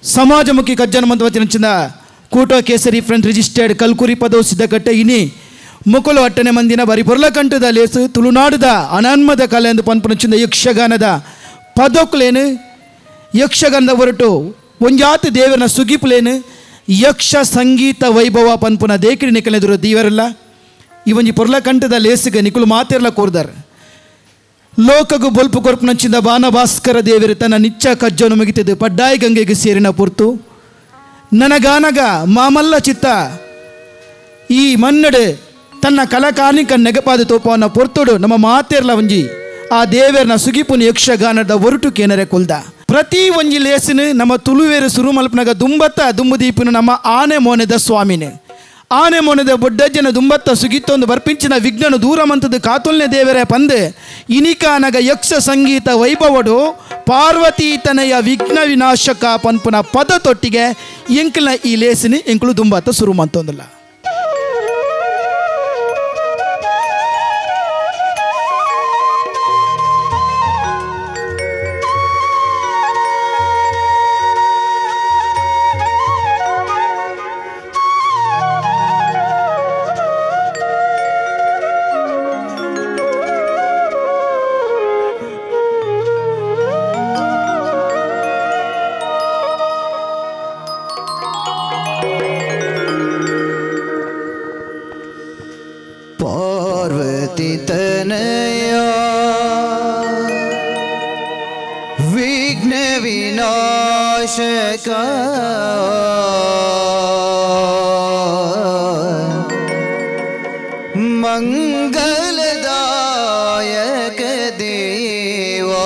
ಸಮಾಜಮುಖಿ ಕಜ್ಜನ ಮಂದವಚನ ಕೂಟೋ ಕೇಸರಿ front registered ಕಲ್ಕುರಿ ಪದವು ಸಿದ್ಧಕಟ್ಟೆ ಇನಿ ಮುಕುಲು ಅಟ್ಟನೆ ಮಂದಿನ ಬರಿ ಪೊರ್ಲಕಂಠದ ಲೇಸು ತುಳುನಾಡುದ ಅನಾನ್ಮದ ಕಲೆ ಎಂದು ಪನ್ಪುನಚಿಂದ ಯಕ್ಷಗಾನದ ಪದೋಕ್ಲೇನು ಯಕ್ಷಗಾನದ ಹೊರಟು ಒಂಜಾತು ದೇವರನ ಸುಗಿಪುಲೇನು ಯಕ್ಷ ಸಂಗೀತ ವೈಭವ ಪನ್ಪುನ ದೇಕಿಡಿ ನಿಕಲೆದುರು ದೀವರಲ್ಲ ಇವೊಂಜಿ ಪೊರ್ಲಕಂಠದ ಲೇಸಿಗೆ ನಿಕುಲು ಮಾತೆರ್ಲ ಕೋರ್ದಾರ ಲೋಕಗು ಬೊಲ್ಪು ಕೊರ್ಪುನಂಚಿಂದ ಬಾನ ಭಾಸ್ಕರ ದೇವರು ತನ್ನ ನಿಚ್ಚ ಕಜ್ಜನು ಮುಗಿತದು ಪಡ್ಡಾಯಿ ಗಂಗೆಗೆ ಸೇರಿನ ಪುರ್ತು ನನಗಾನಗ ಮಾಮಲ್ಲ ಚಿತ್ತ ಈ ಮನ್ನಡೆ ತನ್ನ ಕಲಾಕಾರ್ಣಿಕ ನೆಗಪಾದ ತೋಪವನ್ನ ಪೊರ್ತುಡು ನಮ್ಮ ಮಾತೆರ್ಲ ಒಂಜಿ ಆ ದೇವರನ ಸುಗಿಪುನ ಯಕ್ಷಗಾನದ ಒರುಟು ಕೇನರೆ ಕೊಲ್ದ ಪ್ರತಿ ಒಂಜಿ ಲೇಸಿನ ನಮ್ಮ ತುಳುವೇರು ಸುರು ಮಲ್ಪನಾಗ ದುಂಬತ್ತ ದುಂಬುದೀಪನು ನಮ್ಮ ಆನೆ ಮೋನೆದ ಸ್ವಾಮಿನೇ ಆನೆ ಮೊನೆದ ಬೊಡ್ಡಜ್ಜನ ದುಂಬತ್ತ ಸುಗಿತ್ತೊಂದು ಬರ್ಪಿಂಚಿನ ವಿಘ್ನನು ದೂರ ಮಂತದ ಕಾತುಲ್ನೆ ದೇವರೇ ಪಂದೆ ಇನಿಕಾನಗ ಯಕ್ಷ ಸಂಗೀತ ವೈಭವಡು ಪಾರ್ವತಿ ತನಯ ವಿಘ್ನ ವಿನಾಶಕ ಪನ್ಪುನ ಪದ ತೊಟ್ಟಿಗೆ ಎಂಕಲ್ನ ಈ ಲೇಸಿನಿ ಎಂಕಲು ದುಂಬತ್ತ ಸುರು ಮಂತೊಂದಿಲ್ಲ मंगलदायक देवा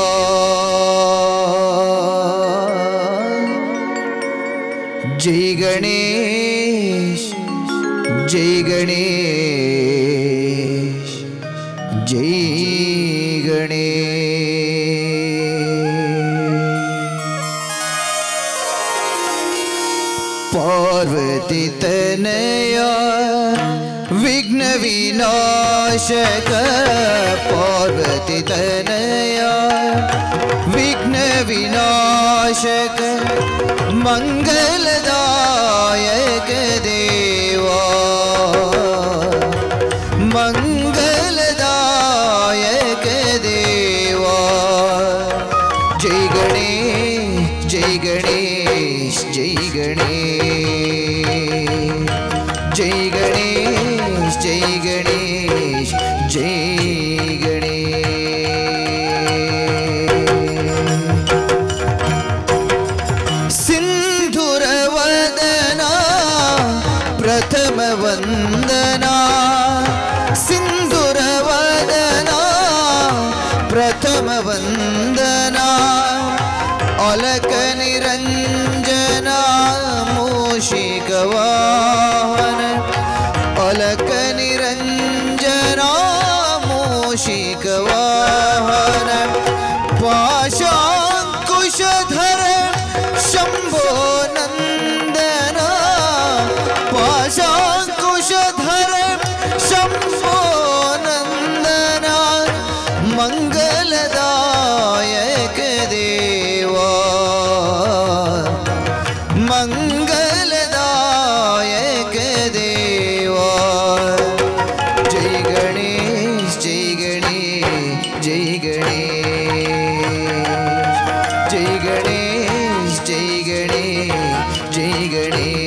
जय गणेश जय गणेश जय गणेश पार्वती तनया विघ्न विनाशक पार्वती तनया विघ्न विनाशक मंगलदायक देवा मंगलदायक देवा जय गणेश जय गणेश जय गणेश जय गणेश जय गणेश जय गणेश सिंधुर वदना प्रथम वंदना सिंधुर वदना प्रथम वंदना अलक निरंजना मूषिक वाहन अलक निरंजना मूषिक वाहन पाशांकुशधर शंभो नंदना पाशांकुशधर शंभो नंदना मंगलदायक देवा मंगलदायक देवा जय गणेश जय गणेश जय गणेश जय गणेश जय गणेश जय गणेश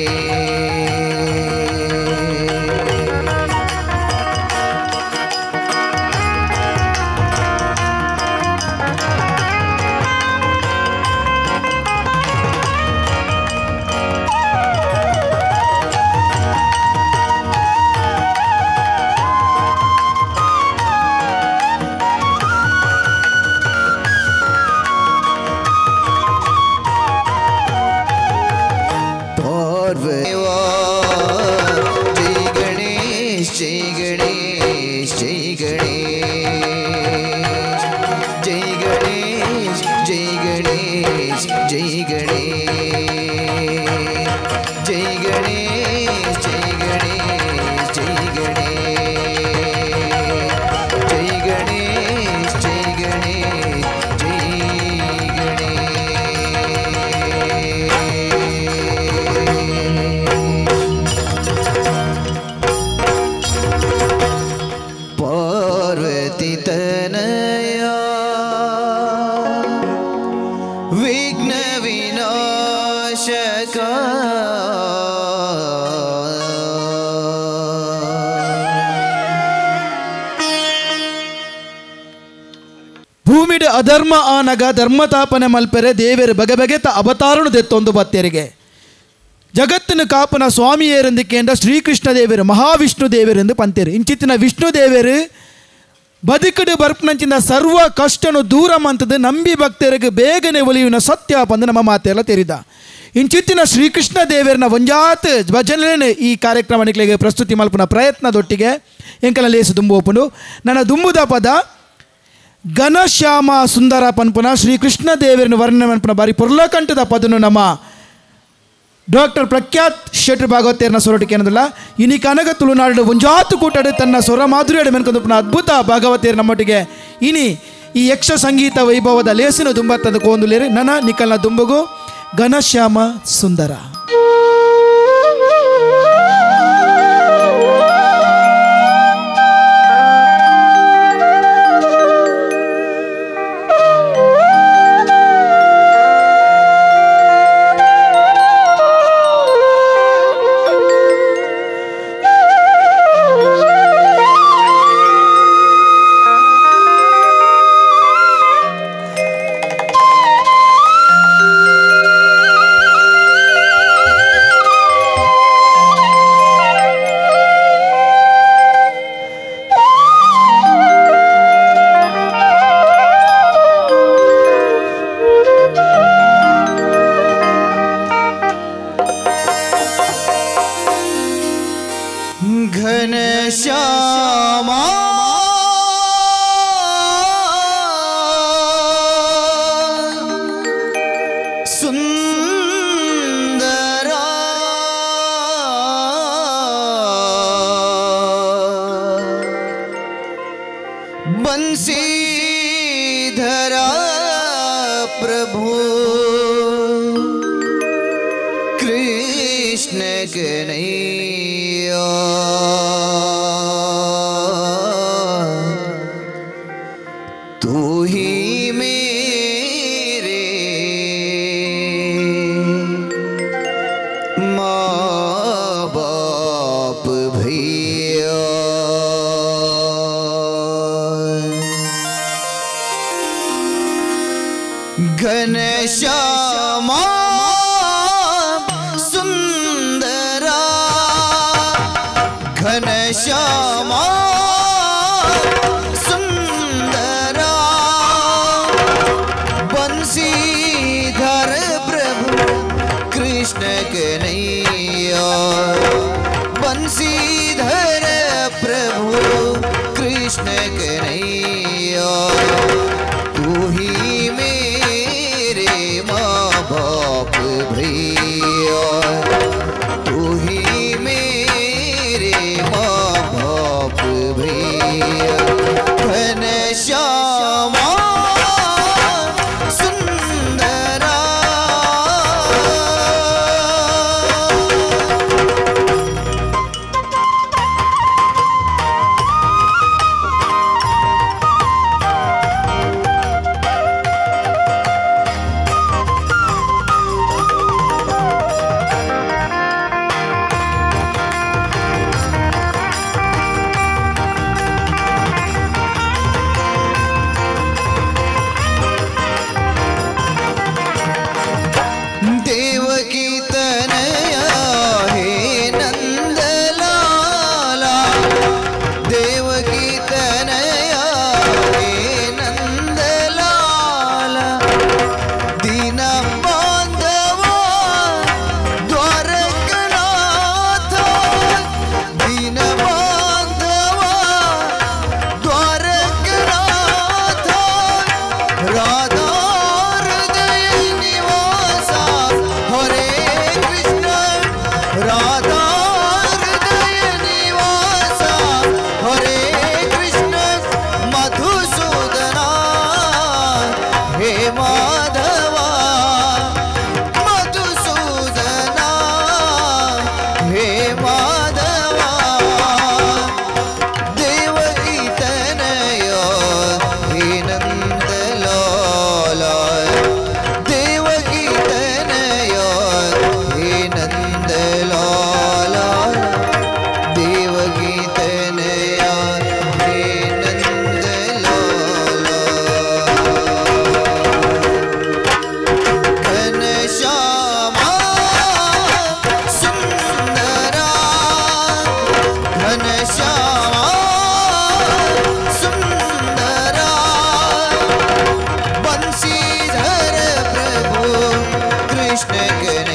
ರಕ್ಷಕ ಭೂಮಿಡೆ ಅಧರ್ಮ ಆನಗ ಧರ್ಮತಾಪನೆ ಮಲ್ಪೆರೆ ದೇವೇರು ಬಗೆ ಬಗೆತ ಅವತಾರನು ದೆತ್ತೊಂದು ಬತ್ತೆರಿಗೆ ಜಗತ್ತಿನ ಕಾಪನ ಸ್ವಾಮಿಯೇರೆಂದಿಕೆಂಡ ಶ್ರೀಕೃಷ್ಣ ದೇವೇರು ಮಹಾವಿಷ್ಣು ದೇವೇರೆಂದು ಪಂತೇರು ಇಂಚಿತ್ತಿನ ವಿಷ್ಣು ದೇವೇರು ಬದುಕಡು ಬರ್ಪನಂಚಿನ ಸರ್ವ ಕಷ್ಟನು ದೂರ ಮಂತದ ನಂಬಿ ಭಕ್ತರಿಗೆ ಬೇಗನೆ ಒಲಿಯುವ ಸತ್ಯ ಪಂದು ನಮ್ಮ ಮಾತೆಲ್ಲ ತೆರಿದ ಇಂಚಿತ್ತಿನ ಶ್ರೀಕೃಷ್ಣ ದೇವೇರನ ಒಂಜಾತ್ ಭಜನೆ ಈ ಕಾರ್ಯಕ್ರಮ ನಿಕ್ಲಿಗೆ ಪ್ರಸ್ತುತಿ ಮಲ್ಪನ ಪ್ರಯತ್ನದೊಟ್ಟಿಗೆ ಎಂಕಲ ಲೇಸು ದುಂಬೋಪುಂಡು ನನ್ನ ದುಂಬುದ ಪದ ಘನಶ್ಯಾಮ ಸುಂದರ ಪನ್ಪುನ ಶ್ರೀಕೃಷ್ಣ ದೇವೇರನ ವರ್ಣನೆ ಮನ್ಪುನ ಬಾರಿ ಪುರ್ಲಕಂಠದ ಪದನು ನಮ್ಮ ಡಾಕ್ಟರ್ ಪ್ರಖ್ಯಾತ್ ಶೆಟ್ಟಿ ಭಾಗವತೇರನ ಸೊರಟಿಕೆ ಏನದಲ್ಲ ಇನಿ ಕನಗ ತುಳುನಾಡು ಒಂಜಾತು ಕೂಟಾಡು ತನ್ನ ಸ್ವರ ಮಾಧುರ್ಯಡು ಮೆನ್ಕೊಂದು ಅದ್ಭುತ ಭಾಗವತೇರ ನಮ್ಮೊಟ್ಟಿಗೆ ಇನಿ ಈ ಯಕ್ಷ ಸಂಗೀತ ವೈಭವದ ಲೇಸಿನ ದುಂಬತ್ತದ ಕೋಂದುಲೇರಿ ನನ್ನ ನಿಕಲ್ನ ದುಂಬಗು ಘನಶ್ಯಾಮ ಸುಂದರ. घनश्यामा सुंदरा बंसीधरा प्रभु कृष्ण कन्हैया तू ही मेरे माँ बाप भैया घनश्यामा सुंदरा घनश्यामा सुंदरा बंसीधर प्रभु कृष्ण कन्हैया बंसीधर प्रभु कृष्ण कन्हैया तू ही मेरे माँ बाप भैया तू ही मेरे माँ बाप भैया घनश्यामा सुंदरा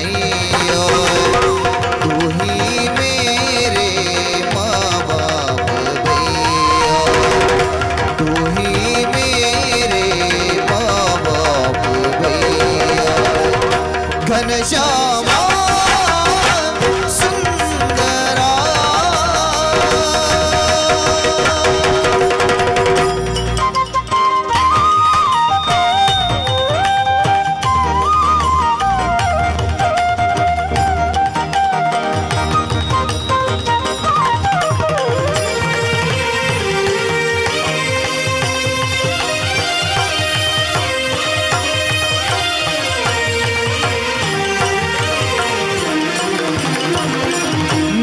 कन्हैया तू ही मेरे माँ बाप भैया तू ही मेरे माँ बाप भैया घनश्यामा सुंदरा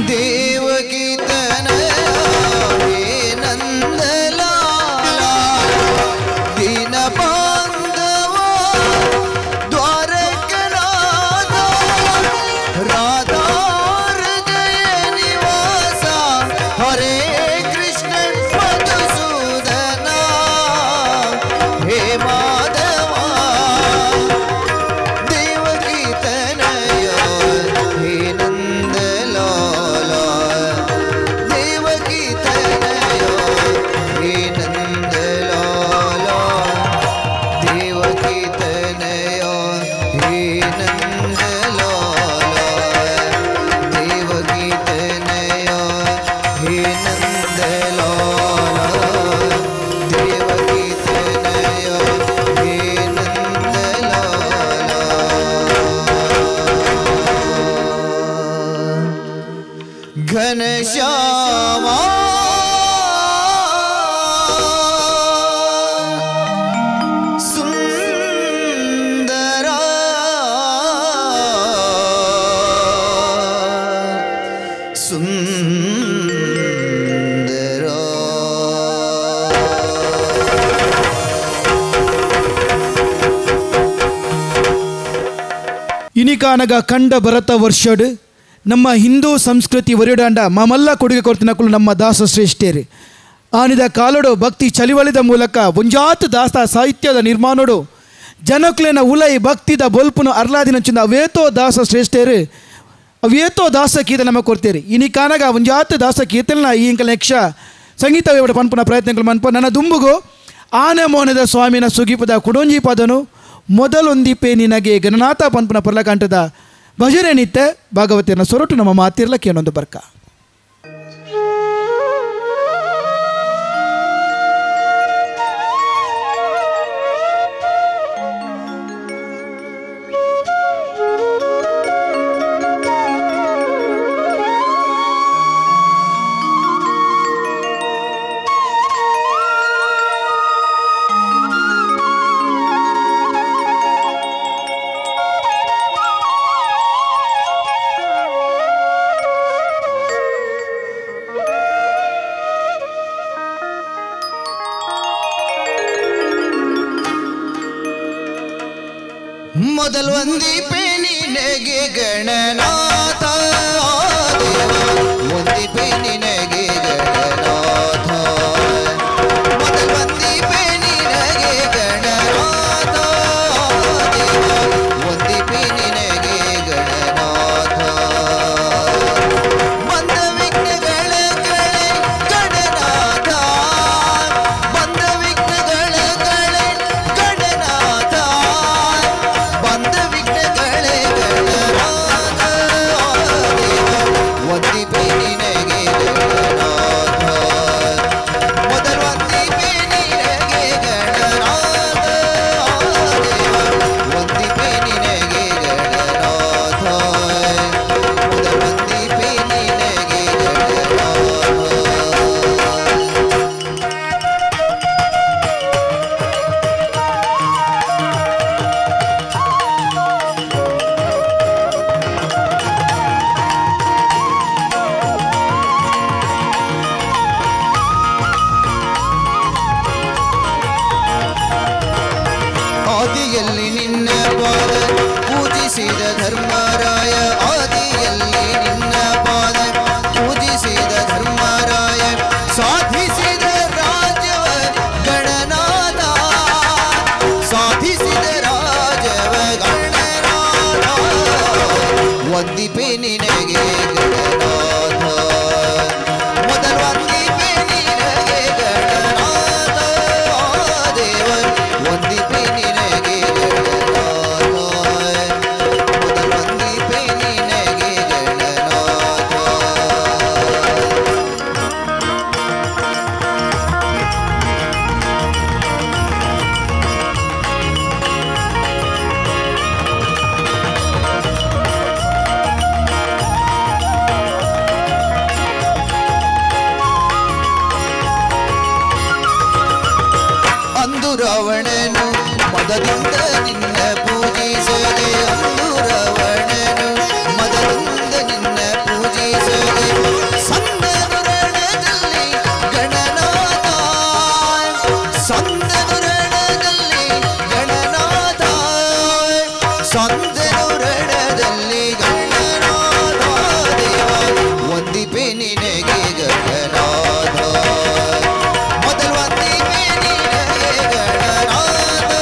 देवकी तनया हे नंदलाला दीन बांधवा द्वारकनाथ राधा हृदय निवासा हरे कृष्ण मधुसूदना हे माधवा देवकी तनया हे नंदलाला देवकी तनया हे नंदलाला देवकी तनया हे नंदलाला देवकी तनया हे नंदलाला देवकी तनया हे नंदलाला घनश्यामा सुंदरा सुंदरा ఇనికానగా కండ భరత వర్షడు ನಮ್ಮ ಹಿಂದೂ ಸಂಸ್ಕೃತಿ ಒರಿಡಾಂಡ ಮಮಲ್ಲ ಕೊಡುಗೆ ಕೊಡ್ತಿನಕ್ಕಲು ನಮ್ಮ ದಾಸ ಶ್ರೇಷ್ಠರು ಆನಿದ ಕಾಲಡು ಭಕ್ತಿ ಚಲಿವಳಿದ ಮೂಲಕ ಒಂಜಾತು ದಾಸ ಸಾಹಿತ್ಯದ ನಿರ್ಮಾಣಡು ಜನಕ್ಲೇನ ಉಲೈ ಭಕ್ತಿದ ಬೊಲ್ಪುನು ಅರ್ಲಾದಿನಂಚಿನ ಅವೇತೋ ದಾಸ ಶ್ರೇಷ್ಠರು ಅವೇತೋ ದಾಸ ಕೀತ ನಮಗೆ ಕೊಡ್ತೇರಿ ಇನಿಕಾನಗ ಒಂಜಾತು ದಾಸ ಕೀರ್ತನ ಈ ಇಂಕಲ ಯಕ್ಷ ಸಂಗೀತ ವೇಡ ಪನ್ಪುನ ಪ್ರಯತ್ನಗಳು ಮನ್ಪ ನನ್ನ ದುಂಬುಗು ಆನೆ ಮೋನದ ಸ್ವಾಮಿನ ಸುಗಿಪದ ಕುಡೊಂಜಿ ಪದನು ಮೊದಲೊಂದಿಪೆ ನಿನಗೆ ಗಣನಾಥ ಪನ್ಪುನ ಪರ್ಲಕಾಂಟದ ಭಜನೆ ನಿತ್ಯ ಭಾಗವತಿಯನ್ನ ಸೊರಟು ನಮ್ಮ ಮಾತಿರ್ಲಕ್ಕೆ ಏನೊಂದು ಬರ್ಕ ಮೊದಲು ಒಂದಿಪೆ ನಿನಗೆ ಗಣನಾಥ ದೇವ ಒಂದಿಪೆ ನಿನಗೆ ಗಣನಾಥ ಮೊದಲು ಒಂದಿಪೆ ನಿನಗೆ ಗಣನಾಥ ದೇವ ಒಂದಿಪೆ ನಿನಗೆ ಗಣನಾಥ ಬಂದ ವಿಘ್ನಗಳ ಗಣನಾಥ ಬಂದ ವಿಘ್ನಗಳ ಗಣನಾಥ ಬಂದ ವಿಘ್ನಗಳೇ ಗಣನಾಥ ವಂದಿಪೆ ನಿನಗೆ ಗಣನಾಥ ಮೊದಲು ವಂದಿಪೆ ನಿನಗೆ ಗಣನಾಥ ದೇವ ವಂದಿಪೆ ನಿನಗೆ ಗಣನಾಥ ಮೊದಲು ವಂದಿಪೆ ನಿನಗೆ ಗಣನಾಥ ಅಂದು ರಾವಣನು ಮದದಿಂದ ನಿನ್ನ ಪೂಜಿಸದೆ ಅಂದು ರಾವಣನು ಮದದಿಂದ ನಿನ್ನ ಪೂಜಿಸದೆ ಸಂದನುರಣದಲ್ಲಿ ಗಣನಾಥ ಸಂದನುರಣದಲ್ಲಿ ಗಣನಾಥ ಸಂದನುರಣದಲ್ಲಿ ಗಣನಾಥ ದೇವ ವಂದಿಪೆ ನಿನಗೆ ಗಣನಾಥ ಮೊದಲು ವಂದಿಪೆ ನಿನಗೆ ಗಣನಾಥ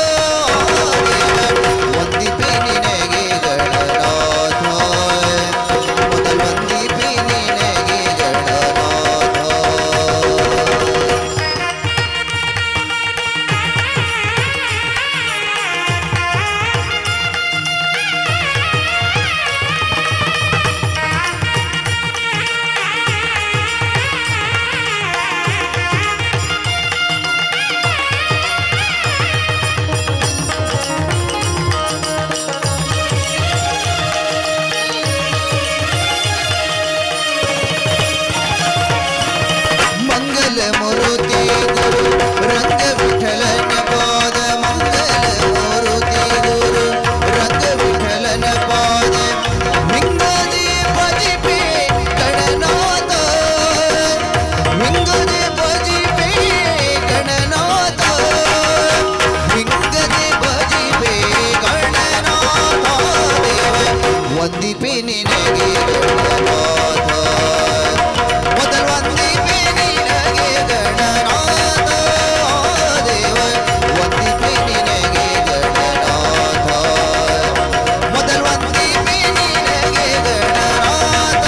ವಂದಿಪೆ ನಿನಗೆ ಗಣನಾಥ ಮೊದಲು ವಂದಿಪೆ ನಿನಗೆ ಗಣನಾಥ ಮಂಗಲ ಮೂರುತಿ ಗುರು ರಂಗ ವಿಠಲನ ಪಾದ ಮಂಗಲ ಮೂರುತಿ ಗುರು ರಂಗ ವಿಠಲನ ಪಾದ ಮಿಂಗದೆ ಭಜಿಪೆ ಗಣನಾಥ ಮಿಂಗದೆ ಭಜಿಪೆ ಗಣನಾಥ ಮಿಂಗದೆ ಭಜಿಪೆ ಗಣನಾಥ ದೇವ ವಂದಿಪೆ ನಿನಗೆ ಗಣನಾಥ ಮೊದಲು ವಂದಿಪೆ ನಿನಗೆ ಗಣನಾಥ ದೇವ ವಂದಿಪೆ ನಿನಗೆ ಗಣನಾಥ ಮೊದಲು ವಂದಿಪೆ ನಿನಗೆ ಗಣನಾಥ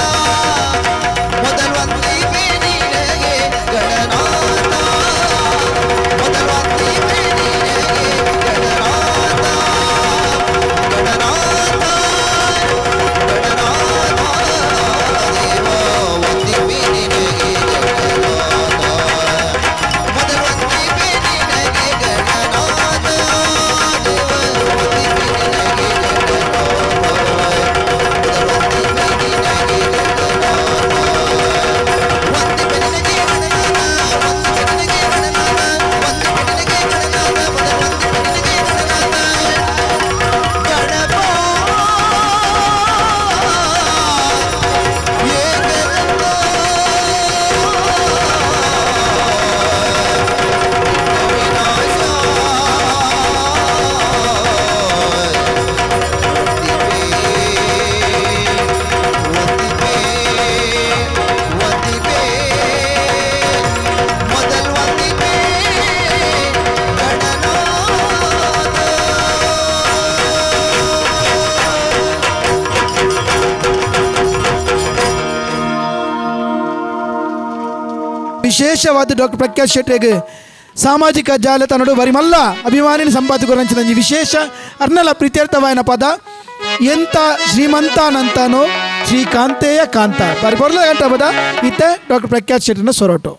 ಮೊದಲು ವಂದಿಪೆ ನಿನಗೆ ಗಣನಾಥ ಮೊದಲು ವಂದಿಪೆ ನಿನಗೆ ಗಣನಾಥ ಗಣನಾಥ ಗಣನಾಥ ದೇವ ವಂದಿಪೆ ನಿನಗೆ ಗಣನಾಥ ಮೊದಲು ವಂದಿಪೆ ನಿನಗೆ ಗಣನಾಥ ದೇವ ವಂದಿಪೆ ನಿನಗೆ ಗಣನಾಥ ಮೊದಲು ವಂದಿಪೆ ನಿನಗೆ ಗಣನಾಥ ವಂದಿಪೆ ನಿನಗೆ ಗಣನಾಥ ವಂದಿಪೆ ನಿನಗೆ ಗಣನಾಥ ವಂದಿಪೆ ನಿನಗೆ ಗಣನಾಥ ಮೊದಲು ವಂದಿಪೆ ನಿನಗೆ ಗಣನಾಥ ಗಣಪ ಮೊದಲು ವಂದಿಪೆ ವಿಶೇಷವಾದ ಡಾಕ್ಟರ್ ಪ್ರಖ್ಯಾತ್ ಶೆಟ್ಟಿಗೆ ಸಾಮಾಜಿಕ ಜಾಲತಾಣಡು ಬರಿಮಲ್ಲ ಅಭಿಮಾನಿನ ಸಂಪಾದಕರಂಚಿನ ವಿಶೇಷ ಅರ್ನಲ ಪ್ರೀತ್ಯರ್ಥವಾಯನ ಪದ ಎಂತ ಶ್ರೀಮಂತಾನಂತನೋ ಶ್ರೀಕಾಂತೇಯ ಕಾಂತ ಪರಿಪೂರ್ಣ ಗಂಟ ಪದ ಇತ್ತೆ ಡಾಕ್ಟರ್ ಪ್ರಖ್ಯಾತ್ ಶೆಟ್ಟಿನ ಸೊರಟು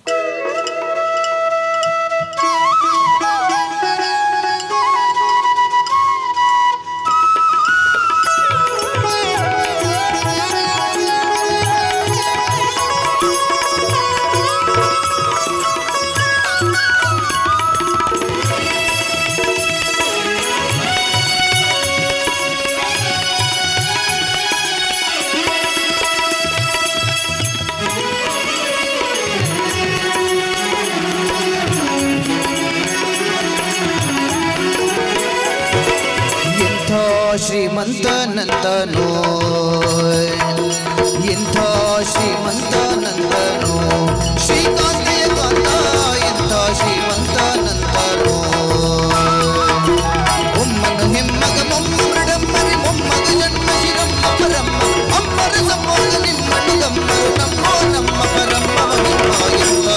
ಶ್ರೀಮಂತನಂತನೋ ಇಂಥ ಶ್ರೀಮಂತನಂತನೋ ಶ್ರೀಕಾಂತೇ ಕಾಂತ ಇಂಥ ಶ್ರೀಮಂತನಂತನೋ ಒಮ್ಮಗ ಹೆಮ್ಮಗ ಮೊಮ್ಮಗಡಮ್ಮರಿ ಮೊಮ್ಮಗ ಜನ್ಮ ಶಿರಮ್ಮ ಪರಮ್ಮ ಅಮ್ಮರ ಸಂಬೋಗ ನಿಮ್ಮನ್ನು ಗಮ್ಮರು ನಮ್ಮೋ ನಮ್ಮ ಪರಮ್ಮವ ನಿಮ್ಮ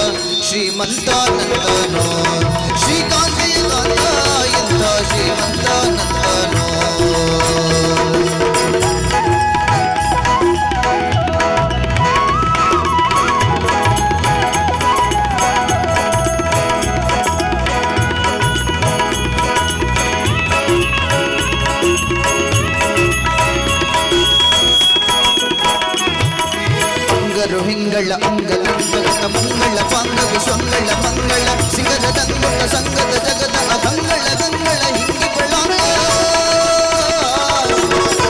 ಶ್ರೀಮಂತಾನಂದನೋ ಶ್ರೀಕಾಂತೆಯ ಕಾಂತ ಎಂಥ ಶ್ರೀಮಂತಾನಂದನೋ ಹಿಂಗಳ ಅಂಗಲಂಗತ ಮಂಗಳ ಪಾಂಗ ವಿಶ್ವಂಗಳ ಮಂಗಳ ಸಿಂಗದ ತಂಗುಳ ಸಂಗದ ಜಗದ ಅಗಂಗಳ ಗಂಗಳ ಹಿಂಗಿಗಳಾಂಗ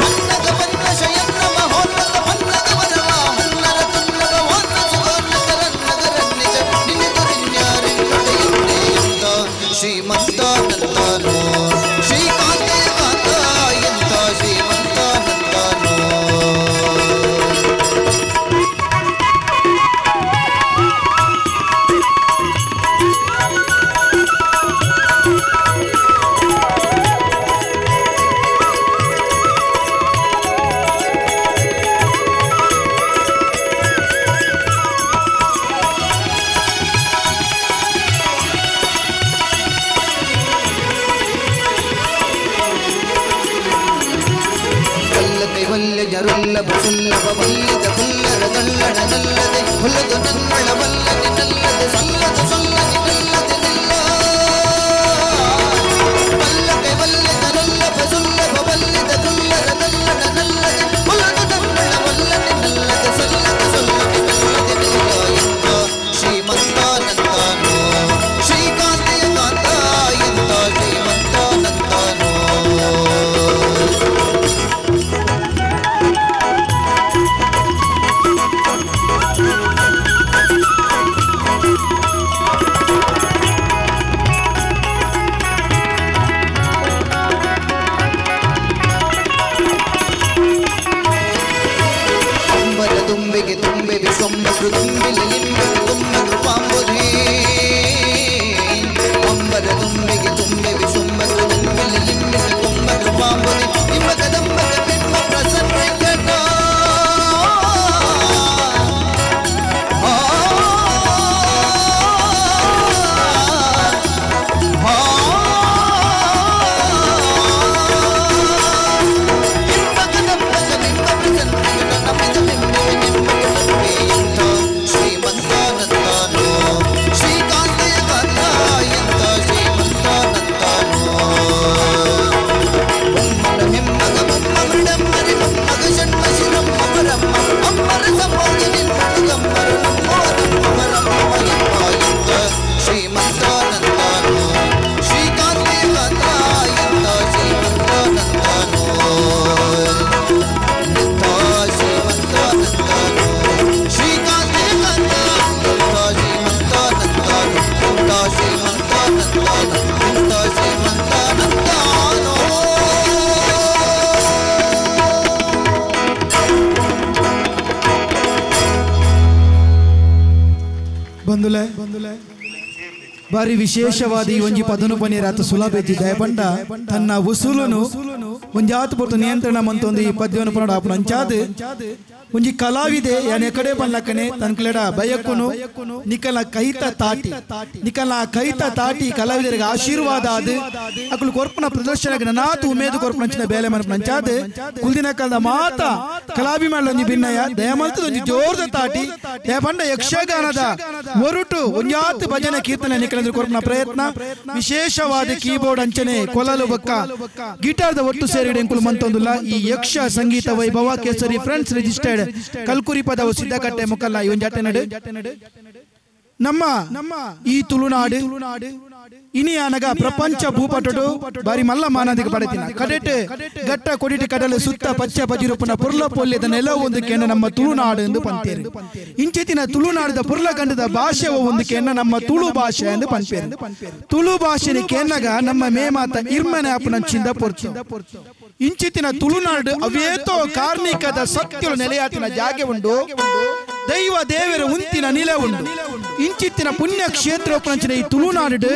ಮನ್ನಗ ಬನ್ನ ಶಯನ್ನ ಮಹೋನ್ನತ ಮನ್ನಗ ವರವ ಹನ್ನರ ತುನ್ನಗ ವಾನ್ನ ಸುವರ್ಣಕ ರನ್ನಗ ರನ್ನಿಜ ನಿನ್ನೆದುರಿನ್ಯಾರೆಂಗಡೆಯುಂಡೆ ಎಂತ ಶ್ರೀಮಂತಾನಂದನೋ ಶ್ರೀಕಾಂತೆಯ ಕಾಂತ ಎಂತ ಶ್ರೀಮಂತಾನಂದನೋ ಜರುಲ್ಲಭ ಸುಲ್ಲಭ ವಲ್ಲಿದ ಹುಲ್ಲರ ಗಲ್ಲಡ ನಲ್ಲದೆ ಹುಲ್ಲದು ನನ್ನಳ ವಲ್ಲದೆ ನಲ್ಲದೆ ಸಲ್ಲದು ಸಲ್ಲದೆ ನಲ್ಲದೆ ನಿಲ್ಲ ವಲ್ಲಕೆ ವಲ್ಲೆ ಜರುಲ್ಲಭ ಸುಲ್ಲಭ ವಲ್ಲಿದ ಹುಲ್ಲರ ಗಲ್ಲಡ ನಲ್ಲದೆ ಹುಲ್ಲದು ನನ್ನಳ ವಲ್ಲದೆ ನಲ್ಲದೆ ಸಲ್ಲದು ಸಲ್ಲದೆ ನಲ್ಲದೆ ನಿಲ್ಲ ಎಂತ ಶ್ರೀಮಂತಾನಂದನೋ ಶ್ರೀಕಾಂತೆಯ ಕಾಂತ ಎಂತ ಶ್ರೀಮಂತಾನಂದನೋ ತುಂಬೆಗೆ ತುಂಬೆ ವಿಶ್ವಂಬರು ತುಂಬಿಲ ಲಿಂಬೆಗೆ ತುಂಬ ಕೃಪಾಂಬುಧಿ ಅಂಬರ ತುಂಬೆಗೆ ತುಂಬೆ ವಿಶ್ವಂಬರು ತುಂಬಿಲ ಲಿಂಬೆಗೆ ತುಂಬ ಕೃಪಾಂಬುಧಿ ನಿಮ್ಮ ಕದಂಬರ ಬಿಂಬ ಪ್ರಸನ್ನ ಘಟ ಶ್ರೀಮಂತಾನಂದನೋ ಶ್ರೀಕಾಂತೆಯ ಕಾಂತ ಎಂತ ಶ್ರೀಮಂತಾನಂದನೋ ಬೊಮ್ಮನ ಹೆಮ್ಮಗ ಬೊಮ್ಮ ಮೃಡಮ್ಮರಿ ಬೊಮ್ಮಗ ಷಣ್ಮ ಶಿರಮ್ಮ ಪರಮ್ಮ ಅಮ್ಮರ ಸಂಬೋಗ ನಿನ್ನನು ಗಮ್ಮರು ನಮ್ಮೋ ನಮ್ಮ ಪರಮ್ಮವ ಎಂಬ ಎಂತ ಶ್ರೀಮಂತಾನಂದನೋ ಶ್ರೀಕಾಂತೆಯ ಕಾಂತ ಎಂತ ಶ್ರೀಮಂತಾನಂದನೋ ಎಂತ ಶ್ರೀಮಂತಾನಂದನೋ ಶ್ರೀಕಾಂತೆಯ ಕಾಂತ ಎಂತ ಶ್ರೀಮಂತಾನಂದನೋ ಎಂತ ಶ್ರೀಮಂತಾನಂದನೋ ಎಂತ ಶ್ರೀಮಂತಾನಂದನೋ ಬಂಧುಲೆ ಬಾರಿ ವಿಶೇಷವಾದ ಈ ಒಂಜಿ ಪದನು ಪನಿರಾತ ಸುಲಭ ದಯಪಂಡ ತನ್ನ ಉಸುಲುನು ಒಂಜಾತು ಪೊರ್ತು ನಿಯಂತ್ರಣ ಮಂತೊಂದು ಈ ಪದ್ಯವನ್ನು ಪನೋಡ ಆಪುನ ಅಂಚಾದ್ ಒಂಜಿ ಕಲಾವಿದೆ ಯಾನ್ ಎಕಡೆ ಪನ್ಲಕ್ಕನೆ ತನ್ಕಲೆಡ ಬಯಕ್ಕುನು ನಿಕಲ ಕೈತ ತಾಟಿ ಕಲಾವಿದರಿಗೆ ಆಶೀರ್ವಾದ ಆದ್ ಅಕುಲು ಕೊರ್ಪುನ ಪ್ರದರ್ಶನಕ್ಕೆ ನನಾತು ಉಮೇದು ಕೊರ್ಪುನಂಚಿನ ಬೇಲೆ ಮನಪುನ ಅಂಚಾದ್ ಕುಲ್ದಿನ ಕಾಲದ ಮಾತ ಕಲಾಭಿಮಾನ ಒಂಜಿ ಭಿನ್ನಯ ದಯಮಲ್ತದ ಒಂಜಿ ಜೋರ್ದ ತಾಟಿ ದಯಪಂಡ ಯಕ್ಷಗಾನದ ಒರುಟು ಒಂಜಾತು ಭಜನೆ ಕೀರ್ತನೆ ನಿಕಲೆಂದು ಕೊರ್ಪುನ ಪ್ರಯತ್ನ ವಿಶೇಷವಾದ ಕೀಬೋರ್ಡ್ ಅಂಚನೆ ಕೊಲಲು ಬಕ್ಕ ಗಿಟಾರ್ದ ಒಟ್ಟು ಸೇರಿಡೆ ಎಂಕುಲು ಮಂತೊಂದುಲ್ಲ ಈ ಯಕ್ಷ ಸಂಗೀತ ವೈಭವ ಕೇಸರಿ ಫ್ರೆಂಡ್ಸ್ ರಿಜಿಸ್ಟರ್ಡ್ ಕಲ್ಕುರಿ ಪದವು ಸಿದ್ಧಕಟ್ಟೆ ಮುಕಲ್ಲ ಈ ಒಂದು ಜಾಟೆ ನಡೆ ನಮ್ಮ ಈ ತುಳುನಾಡು ಇನಿಯಾನಗ ಪ್ರಪಂಚ ಭೂಪಟುಡು ಬಾರಿ ಮಲ್ಲ ಮಾನದಿಗೆ ಪಡೆತಿನ ಕಡೆಟ್ ಗಟ್ಟ ಕೊಡಿಟಿ ಕಡಲು ಸುತ್ತ ಪಚ್ಚ ಬಜಿರುಪುನ ಪುರ್ಲ ಪೊಲ್ಯದ ನೆಲ ಒಂದು ಕೆನ್ನ ನಮ್ಮ ತುಳುನಾಡು ಎಂದು ಪಂತೇರು ಇಂಚಿತಿನ ತುಳುನಾಡದ ಪುರ್ಲಗಂಡದ ಭಾಷೆ ಒಂದು ಕೆನ್ನ ನಮ್ಮ ತುಳು ಭಾಷೆ ಎಂದು ಪಂಪೇರು ತುಳು ಭಾಷೆನಿ ಕೆನ್ನಗ ನಮ್ಮ ಮೇಮಾತ ಇರ್ಮನೆ ಅಪನಂಚಿಂದ ಪೊರ್ಚು ಇಂಚಿತಿನ ತುಳುನಾಡು ಅವೇತೋ ಕಾರ್ಮಿಕದ ಸತ್ಯಲು ನೆಲೆಯಾತಿನ ಜಾಗೆ ಉಂಡು ದೈವ ದೇವರ ಉಂತಿನ ನಿಲೆ ಉಂಡು ಇಂಚಿತ್ತಿನ ಪುಣ್ಯ ಕ್ಷೇತ್ರ ಉಪನಂಚಿನ ಈ ತುಳುನಾಡು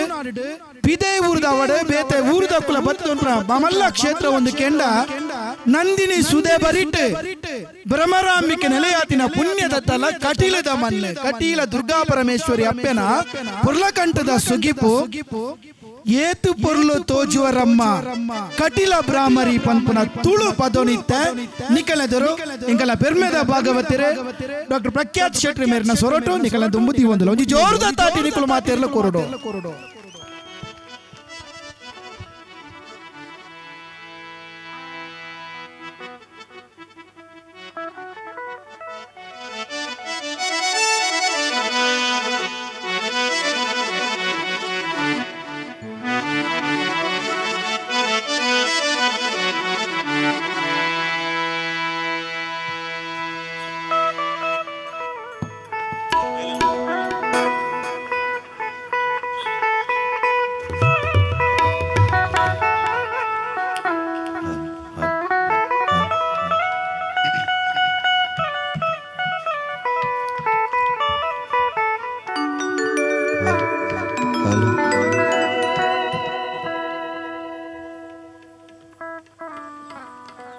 ಪಿದೆ ಊರದ ಅವಡೆ ಬೇತೆ ಊರದ ಕುಲ ಬತ್ತೊಂಡ್ರ ಮಮಲ್ಲ ಕ್ಷೇತ್ರ ಒಂದು ಕೆಂಡ ನಂದಿನಿ ಸುದೆ ಬರಿಟ್ ಭ್ರಮರಾಂಬಿಕೆ ನೆಲೆಯಾತಿನ ಪುಣ್ಯದ ತಲ ಕಟೀಲದ ಮಣ್ಣೆ ಕಟೀಲ ದುರ್ಗಾ ಪರಮೇಶ್ವರಿ ಅಪ್ಪೆನ ಪುರ್ಲಕಂಠದ ಸುಗಿಪು ಏತು ಪೊರ್ಲು ತೋಜುವರಮ್ಮ ಕಟೀಲ ಬ್ರಾಹ್ಮರಿ ಪಂಪುನ ತುಳು ಪದೋನಿತ್ತೆ ನಿಕಲೆದರು ಇಂಕಲ ಬೆರ್ಮೆದ ಭಾಗವತಿರೆ ಡಾಕ್ಟರ್ ಪ್ರಖ್ಯಾತ್ ಶೆಟ್ರಿ ಮೇರ್ನ ಸೊರಟು ನಿಕಲ ದುಂಬುದಿ ಒಂದಲ್ಲ ಒಂಜಿ ಜೋರ್ದ ತಾಟಿ ನಿಕಲು ಮಾತೆರ್ಲ ಕೊರಡು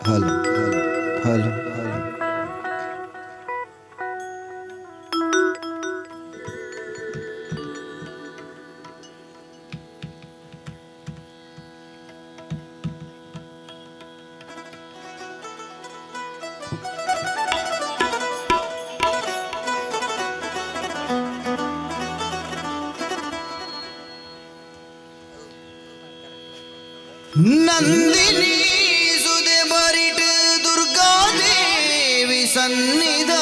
Hello, hello, hello. ನಂದಿನಿ ಸುದೆ ಬರಿಟ್ ದುರ್ಗಾದೇವಿ ಸನ್ನಿಧಾನ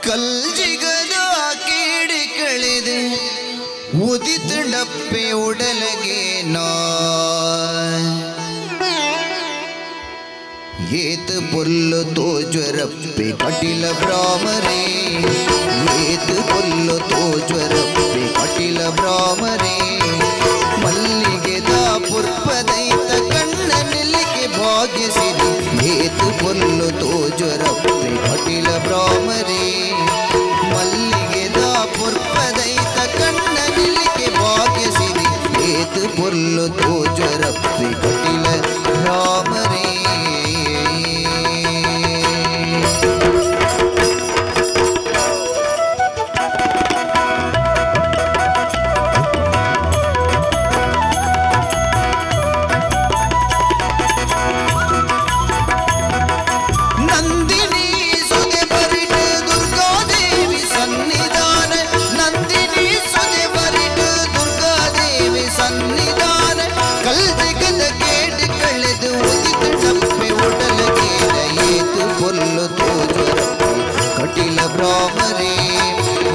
ಕಲ್ಜಿಗದ ಕೇಡಿ ಕಳೆದೆ ಉದಿತ ಡಪ್ಪೆ ಉಡಲಗೆ ನಾ ಏತ ಪೊಲ್ಲು ತೋಜ್ವರಪ್ಪೆ ಕಟಿಲ ಬ್ರಾಹ್ಮರೇ ಏತ ಪೊಲ್ಲು ತೋಜ್ವರಪ್ಪೆ ಕಟಿಲ ಬ್ರಾಹ್ಮರೇ ಮಲ್ಲಿಗೆದ ಪುರ್ಪದೈತ ಕಣ್ಣ ನೆಲ್ಲಿಗೆ ಭಾಗ್ಯಸಿರಿ ಏತ ಪೊಲ್ಲು ತೋಜ್ವರಪ್ಪೆ ಕಟಿಲ ಬ್ರಾಹ್ಮರೇ ಮಲ್ಲಿಗೆದ ಪುರ್ಪದೈತ ಕಣ್ಣ ನೆಲ್ಲಿಗೆ ಭಾಗ್ಯಸಿರಿ ಏತ ಪೊಲ್ಲು ತೋಜ್ವರಪ್ಪೆ ಕಟಿಲ ಬ್ರಾಹ್ಮರೇ ಕಟಿಲ ಬ್ರಾಹ್ಮರೇ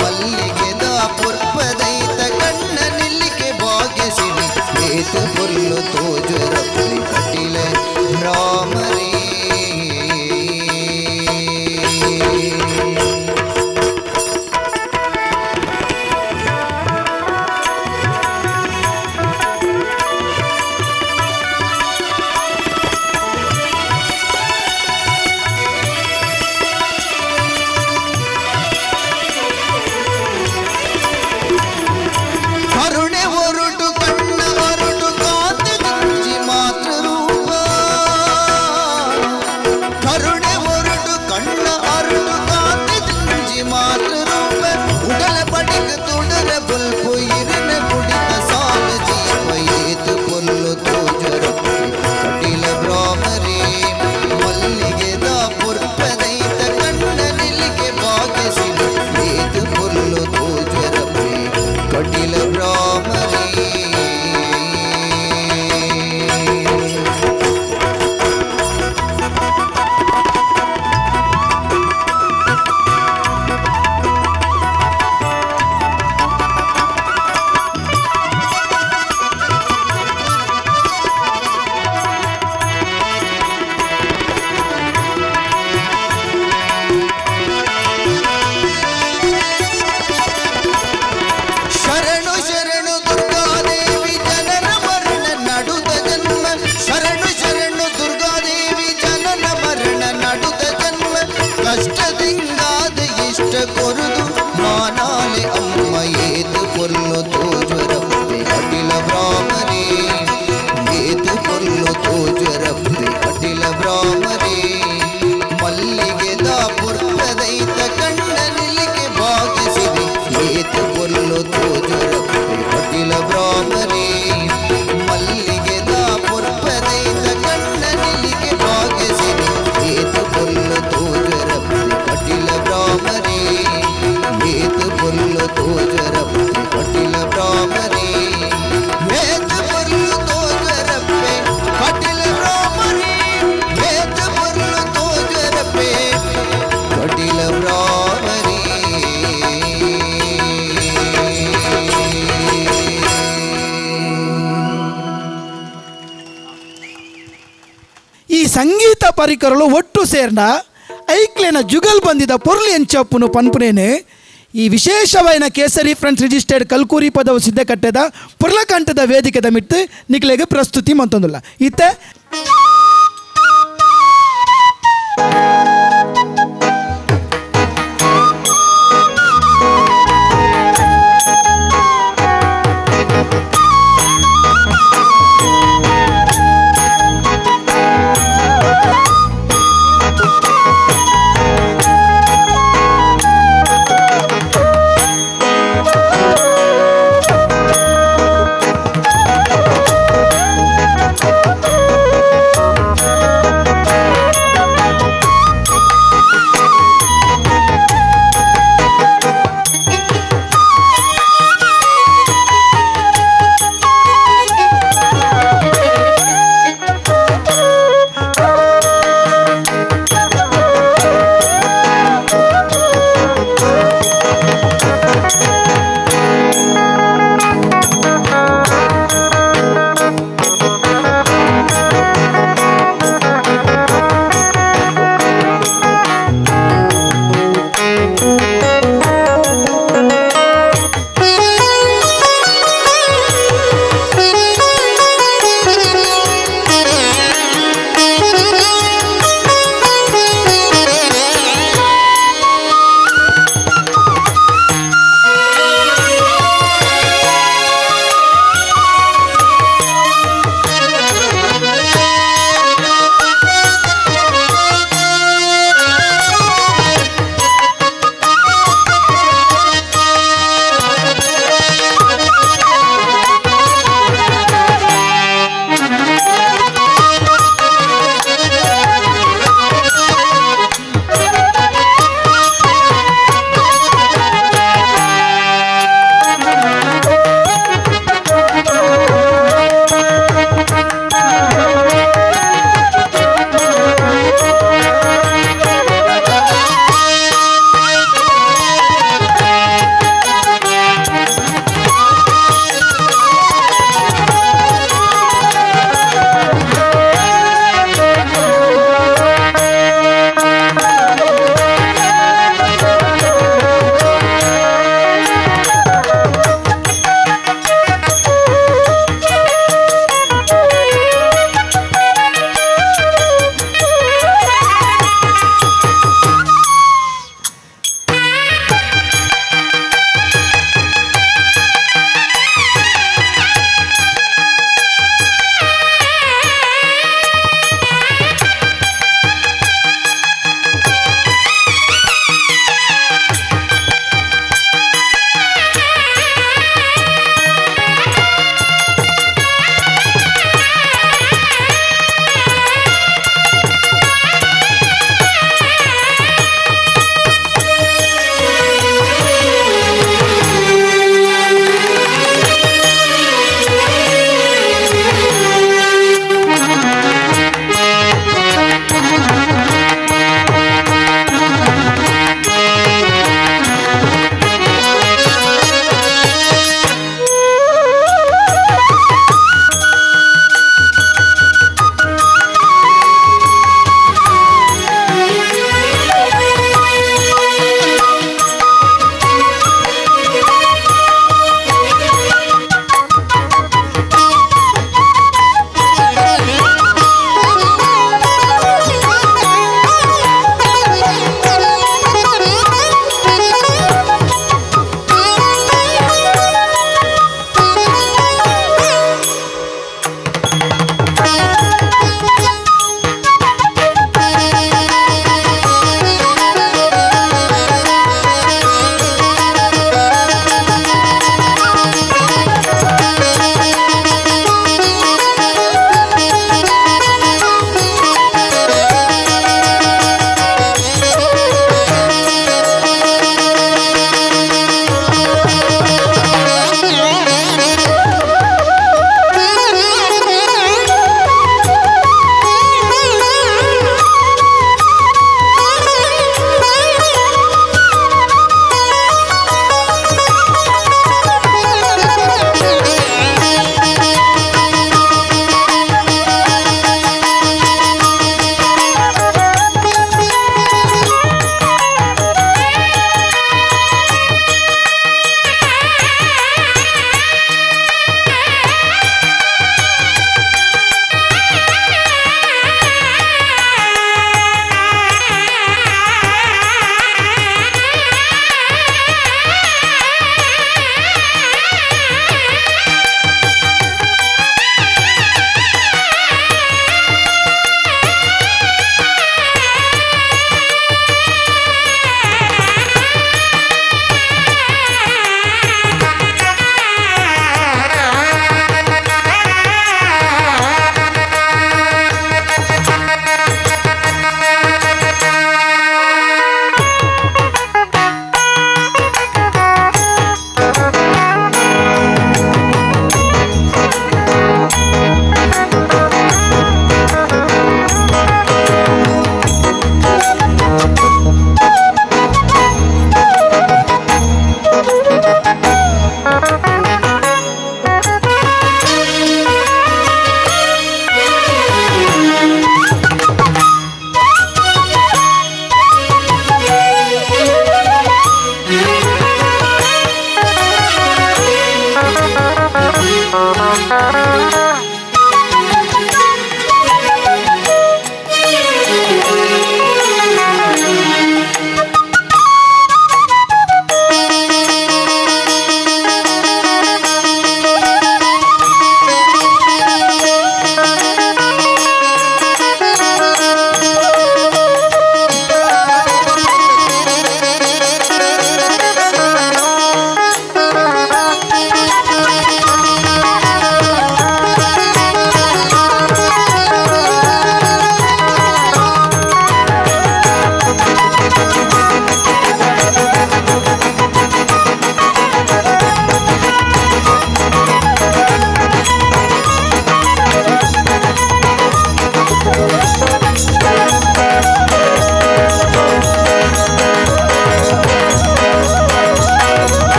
ಮಲ್ಲಿಗೆದ ಪುರ್ಪದೈತ ಕಣ್ಣ ನಿಲ್ಲಿಗೆ ಭಾಗ್ಯಸಿರಿ ಏತ ಪೊಲ್ಲು ತೋಜರಪ್ಪೆ ಕಟಿಲ ಬ್ರಾಹ್ಮರೇ ಕರುಣೆ ಹೊರಟು ಕಣ್ಣ ಹೊರಟು ಕಾಂತಿ ಗಂಜಿ ಮಾತ್ರ ಭ್ರಾಮರೇ ಮಲ್ಲಿಗೆದ ಪುರ್ಪದೈತ ಕಣ್ಣನಿಲಿಗೆ ಭಾಗಿಸಿದೆ ಏತು ಕೊಲ್ಲು ತೋಜರಪ್ಪೆ ಕಟಿಲ ಭ್ರಾಮರೇ ಮಲ್ಲಿಗೆದ ಪುರ್ಪದೈತ ಕಣ್ಣನಿಲಿಗೆ ಭಾಗಿಸಿದೆ ಏತು ಕೊಲ್ಲು ತೋಜರಪ್ಪೆ ಕಟಿಲ ಭ್ರಾಮರೇ ಏತು ಕೊಲ್ಲು ತೋಜರಪ್ಪೆ ಕಟಿಲ ಭ್ರಾಮರೇ ಏತು ಕೊಲ್ಲು ತೋಜರಪ್ಪೆ ಕಟಿಲ ಭ್ರಾಮರೇ ಏತು ಕೊಲ್ಲು ತೋಜರಪ್ಪೆ ಕಟಿಲ ಭ್ರಾಮರೇ. ಈ ಸಂಗೀತ ಪರಿಕರಗಳು ಒಟ್ಟು ಸೇರ್ನ ಐಕ್ಲೇನ ಜುಗಲ್ ಬಂದಿದ ಪೊರ್ಲಿ ಎಂಚಪ್ಪುನು ಪನ್ಪುನೇನೆ ಈ ವಿಶೇಷವಾದ ಕೇಸರಿ ಫ್ರೆಂಡ್ಸ್ ರಿಜಿಸ್ಟರ್ಡ್ ಕಲ್ಕೂರಿ ಪದವು ಸಿದ್ಧ ಕಟ್ಟದ ಪುರ್ಲಕಂಠದ ವೇದಿಕೆದ ಮಿಟ್ಟು ನಿಕ್ಲೆಗೆ ಪ್ರಸ್ತುತಿ ಮಂತೊಂದುಲ್ಲ ಇತ್ತೆ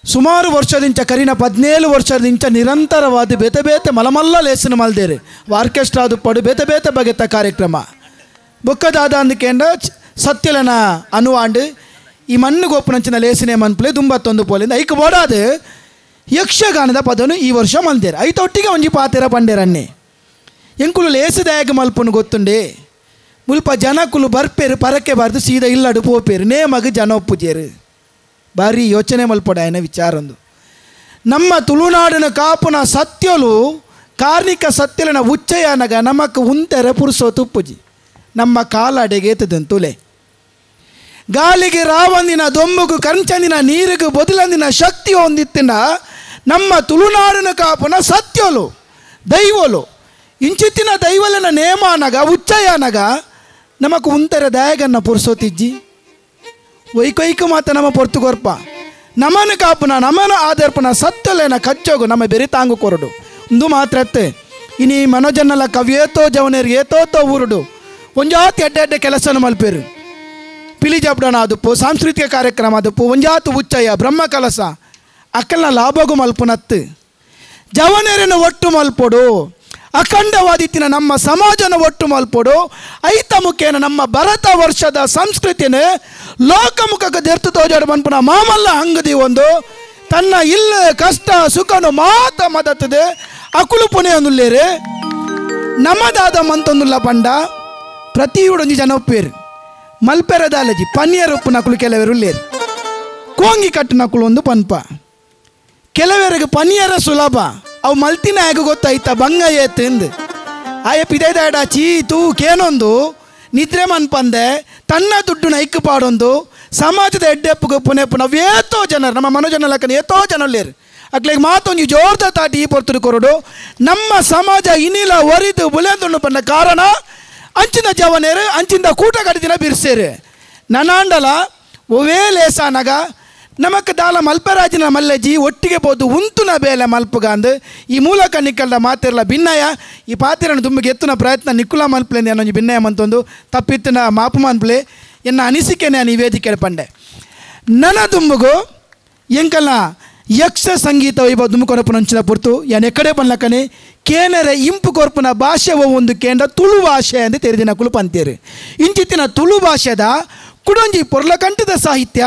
ಸುಮಾರು ವರ್ಷದಿಂದ ಕರಿನ 17 ವರ್ಷದಿಂದ ನಿರಂತರವಾದ ಬೇತೆ ಬೇತೆ ಮಲಮಲ್ಲ ಲೇಸನ ಮಲ್ದೇರು ಆರ್ಕೆಸ್ಟ್ರಾದು ಪಡು ಬೇತೆ ಬೇತೆ ಬಗೆತ ಕಾರ್ಯಕ್ರಮ ಬೊಕ್ಕದಾದ ಅಂದಕೇಂಡ ಸತ್ಯಲನ ಅನುವಾಂಡು ಈ ಮಣ್ಣು ಗೋಪುನಂಚಿನ ಲೇಸನೆ ಮನ್ಪಲೆ ದುಂಬತ್ತೊಂದು ಪೋಲಿಂದ ಐಕ್ ಬೋಡಾದು ಯಕ್ಷಗಾನದ ಪದನು ಈ ವರ್ಷ ಮಲ್ದೇರು ಐತೊಟ್ಟಿಗೆ ಒಂಜಿ ಪಾತೆರ ಪಂಡೇರನ್ನೇ ಎಂಕುಲು ಲೇಸದಾಯಗ ಮಲ್ಪನು ಗೊತ್ತುಂಡೆ ಮುಲ್ಪ ಜನಕುಲು ಬರ್ಪೇರು ಪರಕ್ಕೆ ಬಾರ್ದು ಸೀದಾ ಇಲ್ಲಡು ಪೋಪೇರು ನೇಮಗ ಜನ ಒಪ್ಪುಜೇರು ಭಾರಿ ಯೋಚನೆ ಮಲ್ಪಡಾಯನ ವಿಚಾರೊಂದು ನಮ್ಮ ತುಳುನಾಡಿನ ಕಾಪುನ ಸತ್ಯಲು ಕಾರ್ಣಿಕ ಸತ್ಯಲನ ಉಚ್ಚಯನಗ ನಮಕ್ ಉಂತೆರ ಪುರುಸೋತು ಉಪ್ಪುಜಿ ನಮ್ಮ ಕಾಲಡೆಗೇತದಂತುಲೆ ಗಾಲಿಗೆ ರಾವಂದಿನ ದೊಂಬುಗು ಕಂಚಂದಿನ ನೀರಿಗೂ ಬದಲಂದಿನ ಶಕ್ತಿ ಹೊಂದಿತ್ತಿನ ನಮ್ಮ ತುಳುನಾಡಿನ ಕಾಪುನ ಸತ್ಯಲು ದೈವಲು ಇಂಚಿತ್ತಿನ ದೈವಲನ ನೇಮಾನಗ ಉಚ್ಚಯನಗ ನಮಕ್ ಉಂತೆರ ದಯಗನ್ನ ಪುರುಸೋತಿಜ್ಜಿ ಒಯ್ಕೊಯ್ಕು ಮಾತ ನಮ್ಮ ಪೊರ್ತುಗೊರ್ಪ ನಮನ ಕಾಪುನ ನಮನ ಆದರ್ಪನ ಸತ್ತಲೇನ ಕಚ್ಚೋಗು ನಮ್ಮ ಬೆರಿತಾಂಗು ಕೊರಡು ಒಂದು ಮಾತ್ರತ್ತೆ ಇನಿ ಮನೋಜನ್ನಲ ಕವಿಯೇತೋ ಜವನೇರು ಏತೋತೋ ಊರುಡು ಒಂಜಾತಿ ಎಡ್ಡೆ ಕೆಲಸನ ಮಲ್ಪೇರು ಪಿಲಿ ಜಬ್ಡಣ ಆದುಪ್ಪು ಸಾಂಸ್ಕೃತಿಕ ಕಾರ್ಯಕ್ರಮ ಆದುಪ್ಪು ಒಂಜಾತು ಉಚ್ಚಯ್ಯ ಬ್ರಹ್ಮ ಕಲಸ ಅಕ್ಕಲ್ನ ಲಾಭಗು ಮಲ್ಪುನತ್ತು ಜವನೇರನ ಒಟ್ಟು ಮಲ್ಪೊಡು ಅಖಂಡವಾದಿತ್ತಿನ ನಮ್ಮ ಸಮಾಜನ ಒಟ್ಟು ಮಲ್ಪೊಡು ಐತ ಮುಖೇನ ನಮ್ಮ ಭರತ ವರ್ಷದ ಸಂಸ್ಕೃತಿನ ಲೋಕಮುಖಕ್ಕೆ ದೆರ್ತು ತೋಜಾಡು ಮನ್ಪುನ ಮಾಮಲ್ಲ ಹಂಗದಿ ಒಂದು ತನ್ನ ಇಲ್ಲ ಕಷ್ಟ ಸುಖನು ಮಾತ ಮದತ್ತದೆ ಅಕುಲು ಪುಣೆ ಒಂದುಲ್ಲೇರು ನಮ್ಮದಾದ ಮಂತೊಂದುಲ್ಲ ಪಂಡ ಪ್ರತಿಯೊಡೊಂಜಿ ಜನ ಒಪ್ಪೇರು ಮಲ್ಪೆರದಾಲಜಿ ಪನ್ನಿಯರು ಉಪ್ಪು ನಕುಲು ಕೆಲವೆರುಲ್ಲೇರು ಕೋಂಗಿ ಕಟ್ಟು ನಕುಲು ಒಂದು ಪನ್ಪ ಕೆಲವರಿಗೆ ಪನ್ನಿಯರ ಸುಲಭ ಅವು ಮಲ್ತಿನ ಹೇಗೆ ಗೊತ್ತಾಯ್ತ ಬಂಗ ಏತೆಂದು ಆಯ ಪಿದೈದಾಡ ಚೀ ತೂ ಕೇನೊಂದು ನಿದ್ರೆ ಮನ್ಪಂದೆ ತನ್ನ ದುಡ್ಡು ನೈಕ್ ಪಾಡೊಂದು ಸಮಾಜದ ಎಡ್ಡೆಪ್ಪುಗೆ ಪುನೆಪ್ಪು ನಾವು ಏತೋ ಜನರು ನಮ್ಮ ಮನೋಜನ ಲೆಕ್ಕನ ಏತೋ ಜನಲ್ಲೇರು ಅಕ್ಲಿಗೆ ಮಾತೊಂದು ಜೋರ್ದ ತಾಟಿ ಈ ಪೊರ್ತರು ಕೊರಡು ನಮ್ಮ ಸಮಾಜ ಇನಿಲ ಒರಿದು ಬುಲೆಂದು ಬಂದ ಕಾರಣ ಅಂಚಿನ ಜವನೇರು ಅಂಚಿಂದ ಕೂಟ ಕಡಿದಿನ ಬಿರ್ಸೇರು ನನಾಂಡಲ ಒವೇ ಲೇಸಾನಗ ನಮಕ್ ದಾಲ ಮಲ್ಪರಾಜಿನ ಮಲ್ಲೆಜಿ ಒಟ್ಟಿಗೆ ಬೋದು ಉಂತುನ ಬೇಲೆ ಮಲ್ಪುಗಾಂದು ಈ ಮೂಲಕ ನಿಕ್ಕಲ್ದ ಮಾತಿರಲ ಭಿನ್ನಯ ಈ ಪಾತಿರನ ದುಂಬಿಗೆ ಎತ್ತುನ ಪ್ರಯತ್ನ ನಿಕ್ಕುಲ ಮಲ್ಪಲೆ ಅನ್ನೊಂದು ಭಿನ್ನಯ ಮಂತೊಂದು ತಪ್ಪಿತ್ತಿನ ಮಾಪು ಮನ್ಪಲೆ ಎನ್ನ ಅನಿಸಿಕೆನೆ ಈ ವೇದಿಕೆ ಪಂಡೆ ನನ್ನ ದುಂಬುಗು ಎಂಕಲ್ನ ಯಕ್ಷ ಸಂಗೀತ ವೈಭವ ದುಂಬುಕೊನಪ್ಪು ನಂಚಿನ ಪುರ್ತು ಯಾನ್ ಎಕ್ಕಡೆ ಪನ್ಲಕ್ಕನೆ ಕೇನರೆ ಇಂಪು ಕೊರ್ಪುನ ಭಾಷೆ ಒಂದು ಕೇಂದ್ರ ತುಳು ಭಾಷೆ ಎಂದು ತೆರೆದಿನ ಕುಲು ಪಂತೇರು ಇಂಚಿತ್ತಿನ ತುಳು ಭಾಷೆದ ಕುಡೊಂಜಿ ಪೊರ್ಲಕಂಠದ ಸಾಹಿತ್ಯ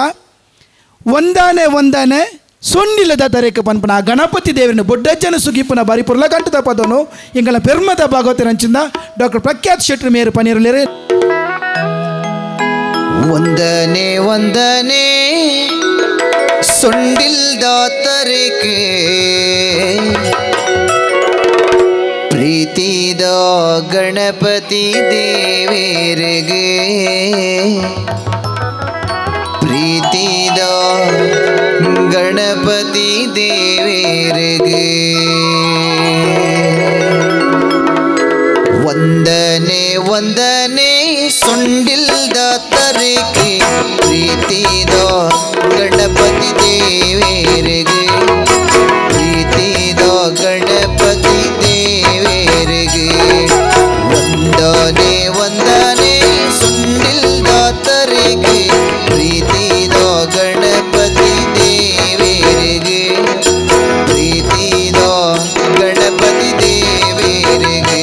ಒಂದಾನೆ ಸೊನ್ನಿಲ್ಲದ ತರೇಕ ಪನ್ಪನ ಗಣಪತಿ ದೇವರನ್ನು ಬೊಡ್ಡಜ್ಜನ ಸುಗಿಪುನ ಬಾರಿ ಪುರ್ಲಕಂಠದ ಪದನು ಎಂಗಳ ಪೆರ್ಮದ ಭಾಗವತ ರಂಚಿಂದ ಡಾಕ್ಟರ್ ಪ್ರಖ್ಯಾತ್ ಶೆಟ್ಟಿ ಮೇರು ಪನೀರಲೇರೆ ವಂದನೆ ಸೊಂಡಿಲ್ದ ತರೇಕೆ ಪ್ರೀತಿದ ಗಣಪತಿ ದೇವರಿಗೆ ಪ್ರೀತಿದ ಗಣಪತಿ ದೇವರಿಗೆ ವಂದನೆ ಸೊಂಡಿಲ್ದ ತರೇಕೆ ಪ್ರೀತಿದ ಗಣಪತಿ ದೇವರಿಗೆ ಪ್ರೀತಿದ ಗಣಪತಿ ದೇವರಿಗೆ ವಂದನೆ ಸೊಂಡಿಲ್ದ ತರೇಕೆ ಪ್ರೀತಿದ ಗಣಪತಿ ದೇವರಿಗೆ ಪ್ರೀತಿದ ಗಣಪತಿ ದೇವರಿಗೆ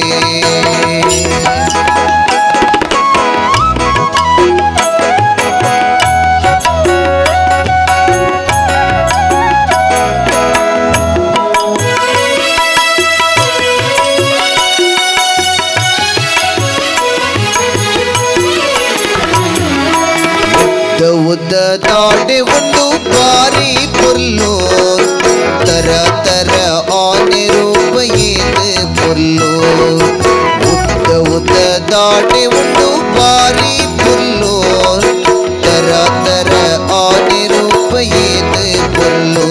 ಉದ್ದ ತಾಡೆ ಒಂದು ಬಾರಿ ಪುಲ್ಲು ತರ ಆನೆ ರೂಪ ಏದು ಪುಲ್ಲು ಉದ್ದ ದಾಟೆ ಒಂದು ಬಾರಿ ಪುಲ್ಲು ತರ ಆನೆ ರೂಪ ಏದು ಪುಲ್ಲು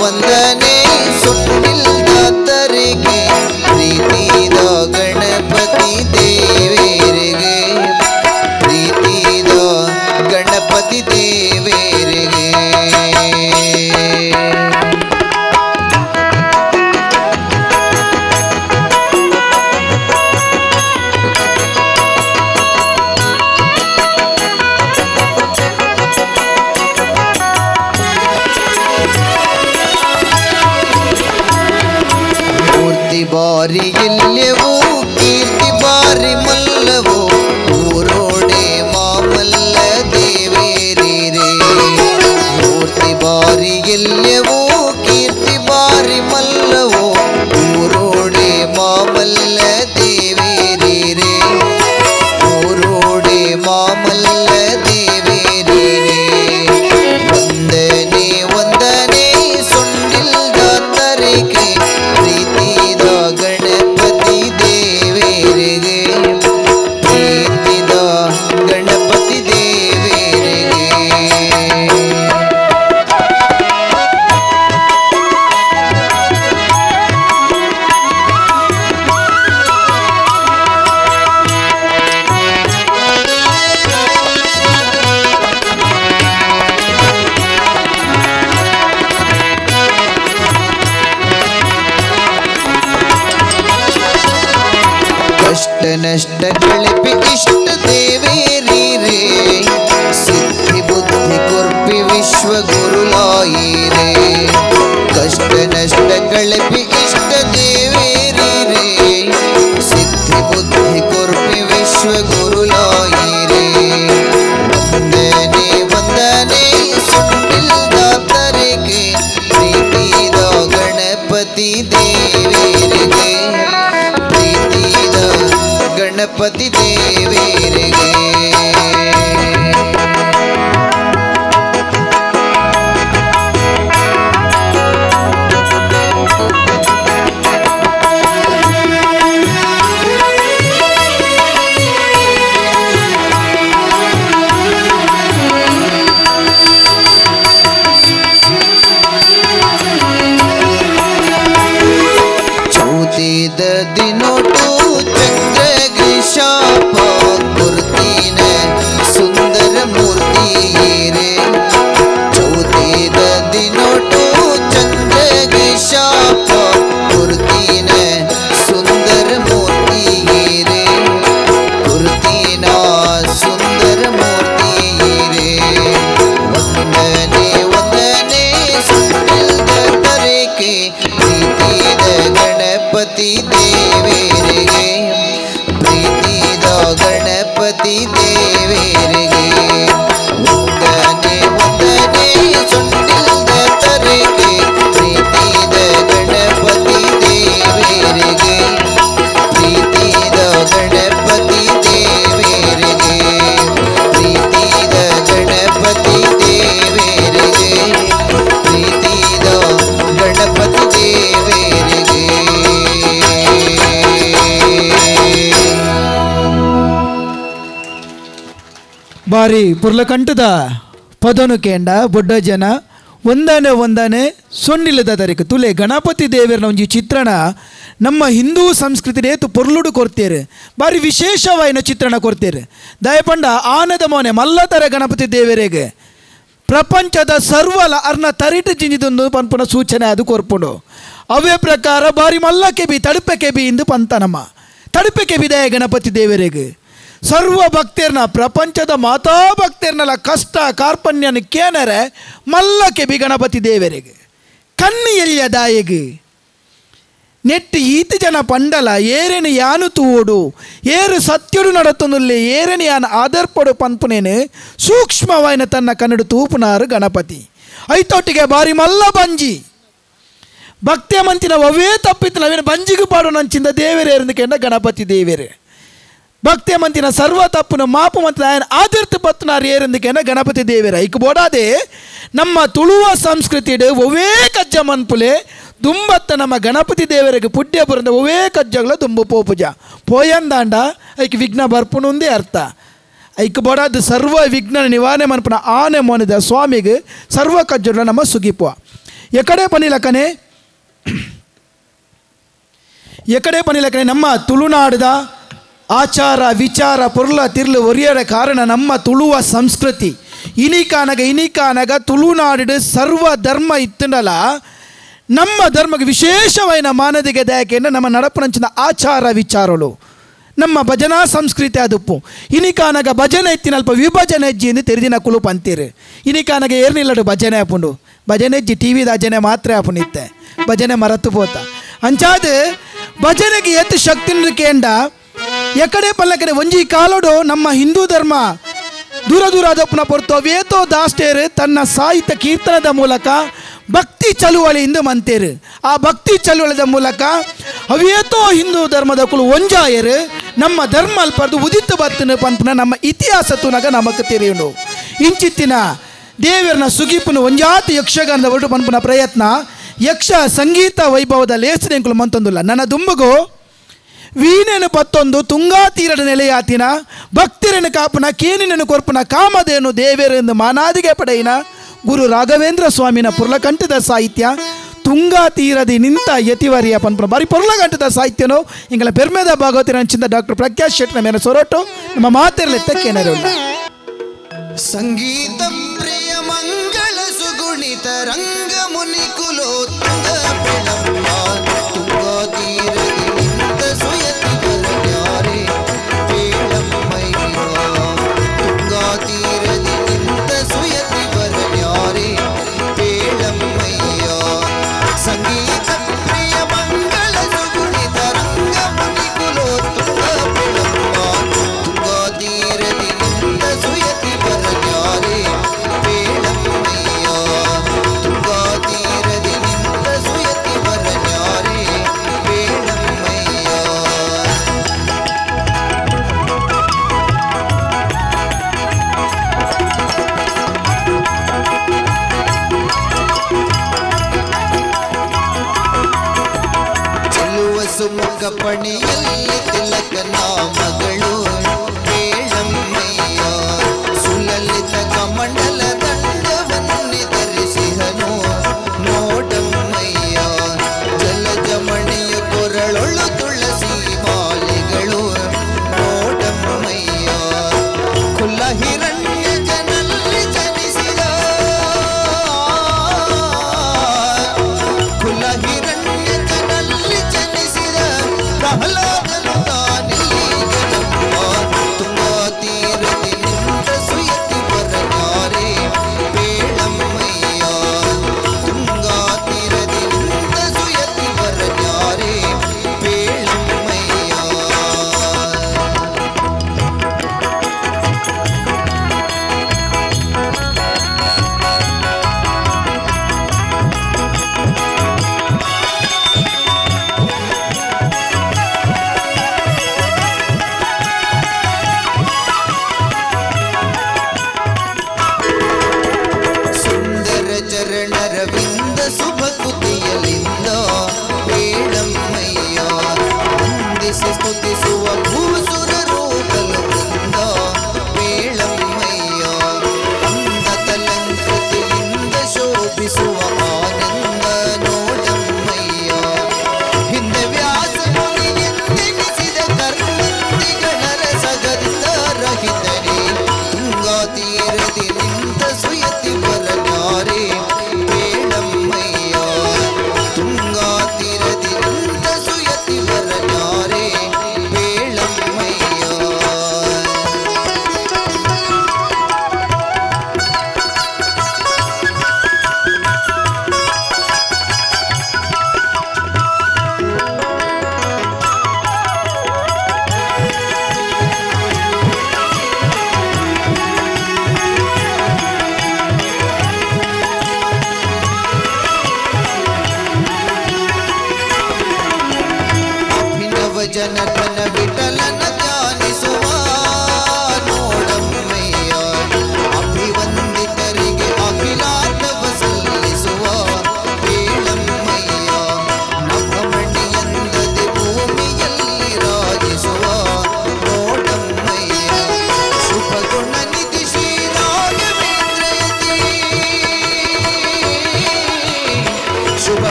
ವಂದನೆ ಸೊಂಡಿಲ್ದ ತರಿಗೆ ಪ್ರೀತಿದ ಗಣಪತಿ ದೇವರಿಗೆ ಪ್ರೀತಿದ ಗಣಪತಿ ದೇವರಿಗೆ ಬಾರಿ ಎಲ್ಲೆವೋ ಕೀರ್ತಿ ಬಾರಿ ಮಲ್ಲವೋ ಊರೋಡೆ ಮಾಮಲ್ಲ ದೇವೇರಿ ರೇ ಮೂರ್ತಿ ಬಾರಿ ಎಲ್ಲೆವೋ ಕೀರ್ತಿ ಬಾರಿ ಮಲ್ಲವೋ ಊರೋಡೆ ಮಾಮಲ್ಲ ದೇವೇರಿ ರೇ ಊರೋಡೆ ಮಾಮಲ್ಲ ದೇವೇರಿ ರೇ ವಂದನೆ ವಂದನೆ ಸುಂಡಿಲ್ದ ತರಿಗೆ ಪ್ರೀತಿದ ಗಣಪತಿ ದೇವೇರಿಗೆ ಪ್ರೀತಿದ ಗಣಪತಿ ದೇವೇರಿಗೆ ಕಷ್ಟ ನಷ್ಟ ಕಳಪಿ ಇಷ್ಟ ದೇವೇರಿ ರೇ ಸಿದ್ಧಿ ಬುದ್ಧಿ ಕೊರ್ಪಿ ವಿಶ್ವ ಗುರುಲಾಯಿ ರೇ ಕಷ್ಟ ನಷ್ಟ ಕಳಪಿ ಇಷ್ಟ ದೇವೇರಿ ರೇ ಸಿದ್ಧಿ ಬುದ್ಧಿ ಕೊರ್ಪಿ ವಿಶ್ವ ಗುರುಲಾಯಿ ರೇ ವಂದನೆ ವಂದನೆ ಸುಂಡಿಲ್ದ ತರಿಗೆ ಪ್ರೀತಿದ ಗಣಪತಿ ದೇವೇರಿಗೆ ಪ್ರೀತಿದ ಗಣಪತಿ ದೇವೇರಿಗೆ ಚೌತಿದ ದಿನೋಟು ಚಂದ್ರ ಗ್ರೀಶಾಪ ಕುರ್ತಿನ ಸುಂದರ ಮೂರ್ತಿ ರೇ ಚೌತಿದ ದಿನೋಟು ಚಂದ್ರ ಗ್ರೀಶಾಪ ಕುರ್ತಿನ ಸುಂದರ ಮೂರ್ತಿ ರೇ ಕುರ್ತಿನ ಸುಂದರ ಮೂರ್ತಿ ರೇ ವಂದನೆ ವಂದನೆ ಸುಂದಿಲ್ದ ತರಿಗೆ ಪ್ರೀತಿದ ಗಣಪತಿ ದೇವೇರಿಗೆ ಪ್ರೀತಿದ ಗಣಪತಿ ದೇವೇರಿಗೆ ವಂದನೆ ವಂದನೆ ಸುಂಡಿಲ್ದ ತರಿಗೆ ಪ್ರೀತಿದ ಗಣಪತಿ ದೇವೇರಿಗೆ ಪ್ರೀತಿದ ಗಣಪತಿ ದೇವೇರಿಗೆ ಪ್ರೀತಿದ ಗಣಪತಿ ದೇವೇರಿಗೆ ಪ್ರೀತಿದ ಗಣಪತಿ ದೇವೇರಿಗೆ ಬಾರಿ ಪುರ್ಲಕಂಠದ ಪದನು ಕೇಂಡ ಬೊಡ್ಡ ಜನ ಒಂದನೆ ಒಂದನೆ ಸೊನ್ನಿಲ್ಲದ ತರಿಕ ತುಲೆ ಗಣಪತಿ ದೇವರನ ಒಂಜಿ ಚಿತ್ರಣ ನಮ್ಮ ಹಿಂದೂ ಸಂಸ್ಕೃತಿ ರೇತು ಪೊರ್ಲುಡು ಕೊಡ್ತೇರೆ ಬಾರಿ ವಿಶೇಷವಾಯಿನ ಚಿತ್ರಣ ಕೊಡ್ತೇರೆ ದಯಪಂಡ ಆನದ ಮೋನೆ ಮಲ್ಲತರ ಗಣಪತಿ ದೇವರಿಗೆ ಪ್ರಪಂಚದ ಸರ್ವಲ ಅರ್ನ ತರಿಟು ಜಿಂಜಿದೊಂದು ಪನ್ಪುನ ಸೂಚನೆ ಅದು ಕೊರ್ಪುಂಡು ಅವೇ ಪ್ರಕಾರ ಬಾರಿ ಮಲ್ಲಕ್ಕೆ ಬಿ ತಡುಪೆಕೆ ಬಿ ಇಂದು ಪಂತನಮ್ಮ ತಡುಪೆಕೆ ಬಿದಯ ಗಣಪತಿ ದೇವರಿಗೆ ಸರ್ವ ಭಕ್ತರ್ನ ಪ್ರಪಂಚದ ಮಾತಾ ಭಕ್ತರ್ನೆಲ್ಲ ಕಷ್ಟ ಕಾರ್ಪಣ್ಯನ ಕೇನರೆ ಮಲ್ಲಕ್ಕೆ ಬಿ ಗಣಪತಿ ದೇವರಿಗೆ ಕಣ್ಣು ಎಲ್ಲಿಯ ದಾಯಿಗೆ ನೆಟ್ಟು ಈತ ಜನ ಪಂಡಲ ಏರೆನು ಯಾನು ತೂಡು ಏರು ಸತ್ಯಡು ನಡತೊಂದುಲ್ಲೆ ಏರೆನು ಯಾನು ಆದರ್ಪಡು ಪನ್ಪುನೇನು ಸೂಕ್ಷ್ಮವಾಯಿನ ತನ್ನ ಕನ್ನಡ ತೂಪುನಾರು ಗಣಪತಿ ಐತೊಟ್ಟಿಗೆ ಬಾರಿ ಮಲ್ಲ ಬಂಜಿ ಭಕ್ತಿಯ ಮಂತಿನ ಅವೇ ತಪ್ಪಿತ್ತು ನಾವೇನು ಬಂಜಿಗೂ ಪಾಡು ನಂಚಿಂದ ದೇವರೇ ಇರದಕ್ಕೆಂಡ ಗಣಪತಿ ದೇವರೇ ಭಕ್ತಿಯ ಮಂತಿನ ಸರ್ವ ತಪ್ಪುನ ಮಾಪು ಮಂತಿನ ఆయన ಆದಿರ್ತ ಪತ್ತನಾರು ಏರೆಂದಕ್ಕೆಂಡ ಗಣಪತಿ ದೇವರ ಇಕ್ ಬೋಡಾದೆ ನಮ್ಮ ತುಳುವ ಸಂಸ್ಕೃತಿಡು ಒವೇ ಕಜ್ಜ ಮನ್ಪುಲೆ ದುಂಬತ್ತ ನಮ್ಮ ಗಣಪತಿ ದೇವರಿಗೆ ಪುಡ್ಯ ಬರಂದ ಒವೇ ಕಜ್ಜಗಳ ದುಂಬು ಪೋಪುಜ ಪೋಯಂದಾಂಡ ಐಕ್ ವಿಘ್ನ ಬರ್ಪುನುಂದೇ ಅರ್ಥ ಐಕ್ ಬೋಡಾದ ಸರ್ವ ವಿಘ್ನ ನಿವಾರಣೆ ಮನ್ಪುನ ಆನೆ ಮೋನಿದ ಸ್ವಾಮಿಗೆ ಸರ್ವ ಕಜ್ಜಗಳ ನಮ್ಮ ಸುಗಿಪುವ ಎಕಡೆ ಪನಿಲಕನೆ ನಮ್ಮ ತುಳುನಾಡದ ಆಚಾರ ವಿಚಾರ ಪೊರ್ಲ ತಿರ್ಲು ಒರಿಯರ ಕಾರಣ ನಮ್ಮ ತುಳುವ ಸಂಸ್ಕೃತಿ ಇನಿಕಾನಗ ತುಳುನಾಡು ಸರ್ವ ಧರ್ಮ ಇತ್ತಂಡಲ ನಮ್ಮ ಧರ್ಮಕ್ಕೆ ವಿಶೇಷವಾದ ಮಾನದಿಗೆ ದಯಕೆಂಡ ನಮ್ಮ ನಡಪನಂಚಿನ ಆಚಾರ ವಿಚಾರಗಳು ನಮ್ಮ ಭಜನಾ ಸಂಸ್ಕೃತಿ ಅದುಪ್ಪು ಇನಿಕಾನಗ ಭಜನೆ ಎತ್ತಿನಲ್ಪ ವಿಭಜನೆ ಹೆಜ್ಜಿ ಎಂದು ತೆರೆದಿನ ಕುಲುಪ್ ಅಂತೀರಿ ಇನಿಕಾನಗ ಏರ್ನಿಲ್ಲಡು ಭಜನೆ ಹಾಪುಂಡು ಭಜನೆ ಹೆಜ್ಜಿ ಟಿ ವಿದ ಭಜನೆ ಮಾತ್ರ ಹಾಪುಣಿತ್ತೆ ಭಜನೆ ಮರತು ಪೋತ ಅಂಚಾದ ಭಜನೆಗೆ ಎತ್ತು ಶಕ್ತಿ ಕೇಂಡ ಎಕಡೆ ಪಲ್ಲಕಡೆ ಒಂಜಿ ಕಾಲೋಡು ನಮ್ಮ ಹಿಂದೂ ಧರ್ಮ ದೂರ ದೂರ ಆದಪ್ಪನ ಹೊರತು ವೇತೋ ದಾಸ್ಟೇರು ತನ್ನ ಸಾಹಿತ್ಯ ಕೀರ್ತನದ ಮೂಲಕ ಭಕ್ತಿ ಚಳುವಳಿಯಿಂದ ಮಂತೇರು. ಆ ಭಕ್ತಿ ಚಳುವಳಿದ ಮೂಲಕ ಅವೇತೋ ಹಿಂದೂ ಧರ್ಮದ ಕುಲು ಒಂಜಾಯರು ನಮ್ಮ ಧರ್ಮ ಅಲ್ಪರ್ದು ಉದಿತ್ತು ಬತ್ತನ ಪಂಪನ ನಮ್ಮ ಇತಿಹಾಸ ತುನಗ ನಮಕ್ ತೆರೆಯುಂಡು. ಇಂಚಿತ್ತಿನ ದೇವರನ್ನ ಸುಗಿಪುನ ಒಂಜಾತಿ ಯಕ್ಷಗಾನದ ಹೊರಟು ಪಂಪನ ಪ್ರಯತ್ನ ಯಕ್ಷ ಸಂಗೀತ ವೈಭವದ ಲೇಸನೆಂಕುಲು ಮಂತೊಂದುಲ್ಲ. ನನ್ನ ದುಂಬಗು ವೀಣೆನು ಪತ್ತೊಂದು ತುಂಗಾ ತೀರದ ನೆಲೆಯಾತಿನ ಭಕ್ತಿರನು ಕಾಪುನ ಕೇನಿನನು ಕೊರ್ಪುನ ಕಾಮಧೇನು ದೇವೇರೆಂದು ಮಾನಾದಿಗೆ ಪಡೆಯಿನ ಗುರು ರಾಘವೇಂದ್ರ ಸ್ವಾಮಿನ ಪುರ್ಲಕಂಠದ ಸಾಹಿತ್ಯ ತುಂಗಾ ತೀರದಿ ನಿಂತ ಯತಿವರಿಯ ಪನ್ಪುನ ಬಾರಿ ಪುರ್ಲಕಂಠದ ಸಾಹಿತ್ಯನು ಇಂಗಳ ಬೆರ್ಮೆದ ಭಾಗವತಿನ ಹಂಚಿದ ಡಾಕ್ಟರ್ ಪ್ರಕಾಶ್ ಶೆಟ್ಟನ ಮೇಲೆ ಸೊರಟು ನಮ್ಮ ಮಾತೆರಲೆತ್ತಕ್ಕೇನರುಳ್ಳ ಸಂಗೀತ ಪ್ರಿಯ ಮಂಗಳ ಸುಗುಣಿತ ರಂಗ ಮುನಿ ಕುಲೋತ್ತುಂಗ ಬೆಳಂಬ ತುಂಗಾ ತೀರದಿ ನಿಂತ ಸುಯತಿ ಬರನ್ಯಾರೆ ಬೇಳಮ್ಮಯ್ಯ ತುಂಗಾ ತೀರದಿ ನಿಂತ ಸುಯತಿ ಬರನ್ಯಾರೆ ಬೇಳಮ್ಮಯ್ಯ ಸಂಗೀತ ಪ್ರಿಯ ಮಂಗಳ ಸುಗುಣಿತ ರಂಗ ಮುನಿ ಕುಲೋತ್ತುಂಗ ಬೆಳಂಬ ತುಂಗಾ ತೀರದಿ ನಿಂತ ಸುಯತಿ ಬರನ್ಯಾರೆ ಬೇಳಮ್ಮಯ್ಯ ತುಂಗಾ ತೀರದಿ ನಿಂತ ಸುಯತಿ ಬರನ್ಯಾರೆ ಬೇಳಮ್ಮಯ್ಯ. ಚೆಲುವ ಸುಮುಖ ಪಣಿಯಲ್ಲಿ ತಿಲಕನ ಮಗಳು ಬೇಳಮ್ಮಯ್ಯ ಸುಲಲಿತ ಕಮಂಡಲ ದಂಡವನ್ನಿ ಧರಿಸಿಹನು ನೋಡಮ್ಮಯ್ಯ ಜಲಜಮಣಿಯ ಕೊರಳೊಳು ತುಳಸಿ ಮಾಲೆಗಳು ನೋಡಮ್ಮಯ್ಯ ಕುಲ ಹಿರಣ್ಯ ಜನಲ್ಲಿ ಜನಿಸಿದ ಕುಲ ಹಿರಣ್ಯ ಜನಲ್ಲಿ ಜನಿಸಿದ ಪ್ರಹ್ಲಾದ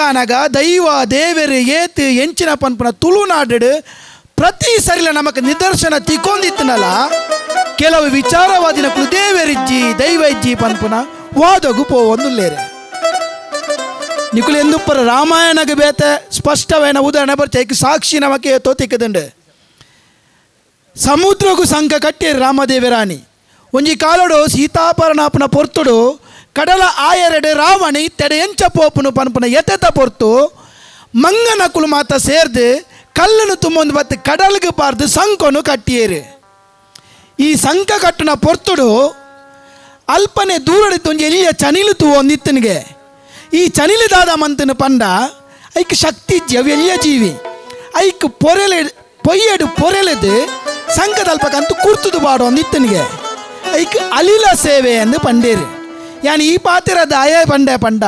ಇನಿಕಾನಗ ದೈವ ದೇವರು ಏತು ಎಂಚಿನ ಪನ್ಪನ ತುಳುನಾಡು ಪ್ರತಿ ಸರಿಲ ನಮಕ್ ನಿದರ್ಶನ ತಿಕ್ಕೊಂದಿತ್ತನಲ್ಲ ಕೆಲವು ವಿಚಾರವಾದಿನಕ್ಕೂ ದೇವರಿಜ್ಜಿ ದೈವ ಇಜ್ಜಿ ಪನ್ಪುನ ವಾದಗು ಪೋವೊಂದುಲ್ಲೇರೆ ನಿಕುಲು ಎಂದುಪ್ಪರ ರಾಮಾಯಣಗೆ ಬೇತೆ ಸ್ಪಷ್ಟವೈನ ಉದಾಹರಣೆ ಬರ್ಚೈಕ್ ಸಾಕ್ಷಿ ನಮಕ್ಕೆ ಏತೋ ತಿಕ್ಕದಂಡು ಸಮುದ್ರಗೂ ಸಂಕ ಕಟ್ಟೇರು ರಾಮದೇವರಾಣಿ ಒಂಜಿ ಕಾಲಡು ಸೀತಾಪರಣಾಪನ ಪೊರ್ತುಡು ಕಡಲ ಆಯರೆಡೆ ರಾವಣ ಇತ್ತೆಡೆ ಎಂಚ ಪೋಪುನು ಪನ್ಪುನ ಎತೆತ ಪೊರ್ತು ಮಂಗನಕುಲು ಮಾತ ಸೇರ್ದು ಕಲ್ಲನ್ನು ತುಂಬೊಂದು ಬತ್ತು ಕಡಲ್ಗೆ ಪಾರ್ದು ಸಂಕನು ಕಟ್ಟಿಯೇರು ಈ ಸಂಕ ಕಟ್ಟುನ ಪೊರ್ತುಡು ಅಲ್ಪನೆ ದೂರಡಿತ್ತು ಒಂಜಿ ಎಲ್ಲಿಯ ಚನಿಲು ತೂ ಒಂದಿತ್ತನಿಗೆ ಈ ಚನಿಲು ದಾದ ಮಂತನ ಪಂಡ ಐಕ್ ಶಕ್ತಿ ಅವು ಎಲ್ಲಿಯ ಜೀವಿ ಐಕ್ ಪೊರೆಲೆ ಪೊಯ್ಯಡು ಪೊರೆಲೆದು ಸಂಕದಲ್ಪಕ್ಕಂತೂ ಕುರ್ತುದು ಬಾಡು ಒಂದಿತ್ತನಿಗೆ ಐಕ್ ಅಲಿಲ ಸೇವೆ ಎಂದು ಪಂಡೇರು ಯಾನ್ ಈ ಪಾತಿರದ ಆಯ ಪಂಡೆ ಪಂಡ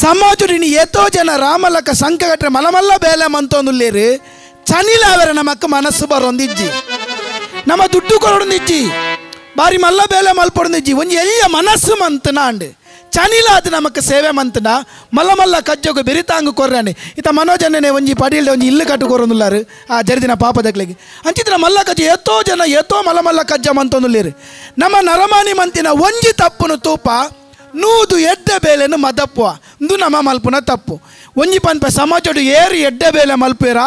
ಸಮಾಜುಡಿನಿ ಎತ್ತೋ ಜನ ರಾಮಲಕ್ಕ ಸಂಕ ಕಟ್ಟರೆ ಮಲಮಲ್ಲ ಬೇಲೆ ಮಂತೊಂದುಲ್ಲೇರು ಚನಿಲ ಅವರ ನಮಕ್ಕ ಮನಸ್ಸು ಬರೊಂದಿಜ್ಜಿ ನಮ್ಮ ದುಡ್ಡು ಕೊರೊಂದಿಜ್ಜಿ ಬಾರಿ ಮಲ್ಲ ಬೇಲೆ ಮಲ್ಪೊಂದಿಜ್ಜಿ ಒಂಜಿ ಎಲ್ಲಿಯ ಮನಸ್ಸು ಮಂತನ ಅಂಡ್ ಚನಿಲ ಅದು ನಮಕ್ ಸೇವೆ ಮಂತನ ಮಲ್ಲ ಮಲ್ಲ ಕಜ್ಜೋಗ ಬೆರಿತಾಂಗ ಕೊರ್ರಾಣಿ ಇತ ಮನೋಜನೇ ಒಂಜಿ ಪಡಿಲ್ದೆ ಒಂಜಿ ಇಲ್ಲು ಕಟ್ಟು ಕೊರೊಂದುಲ್ಲಾರು ಆ ಜರಿದಿನ ಪಾಪದಕ್ಲೆಗೆ ಅಂಚಿತ್ರ ಮಲ್ಲ ಕಜ್ಜ ಎತ್ತೋ ಜನ ಎತ್ತೋ ಮಲ್ಲ ಮಲ್ಲ ಕಜ್ಜ ಮಂತೊಂದುಲ್ಲೇರು ನಮ್ಮ ನರಮಾನಿ ಮಂತಿನ ಒಂಜಿ ತಪ್ಪುನು ತೂಪ ನೂದು ಎಡ್ಡೆ ಬೇಲೆನು ಮದಪ್ಪುವ ಇಂದು ನಮ್ಮ ಮಲ್ಪುನ ತಪ್ಪು ಒಂಜಿ ಪನ್ಪೆ ಸಮಾಜಡು ಏರಿ ಎಡ್ಡೆ ಬೇಲೆ ಮಲ್ಪೇರ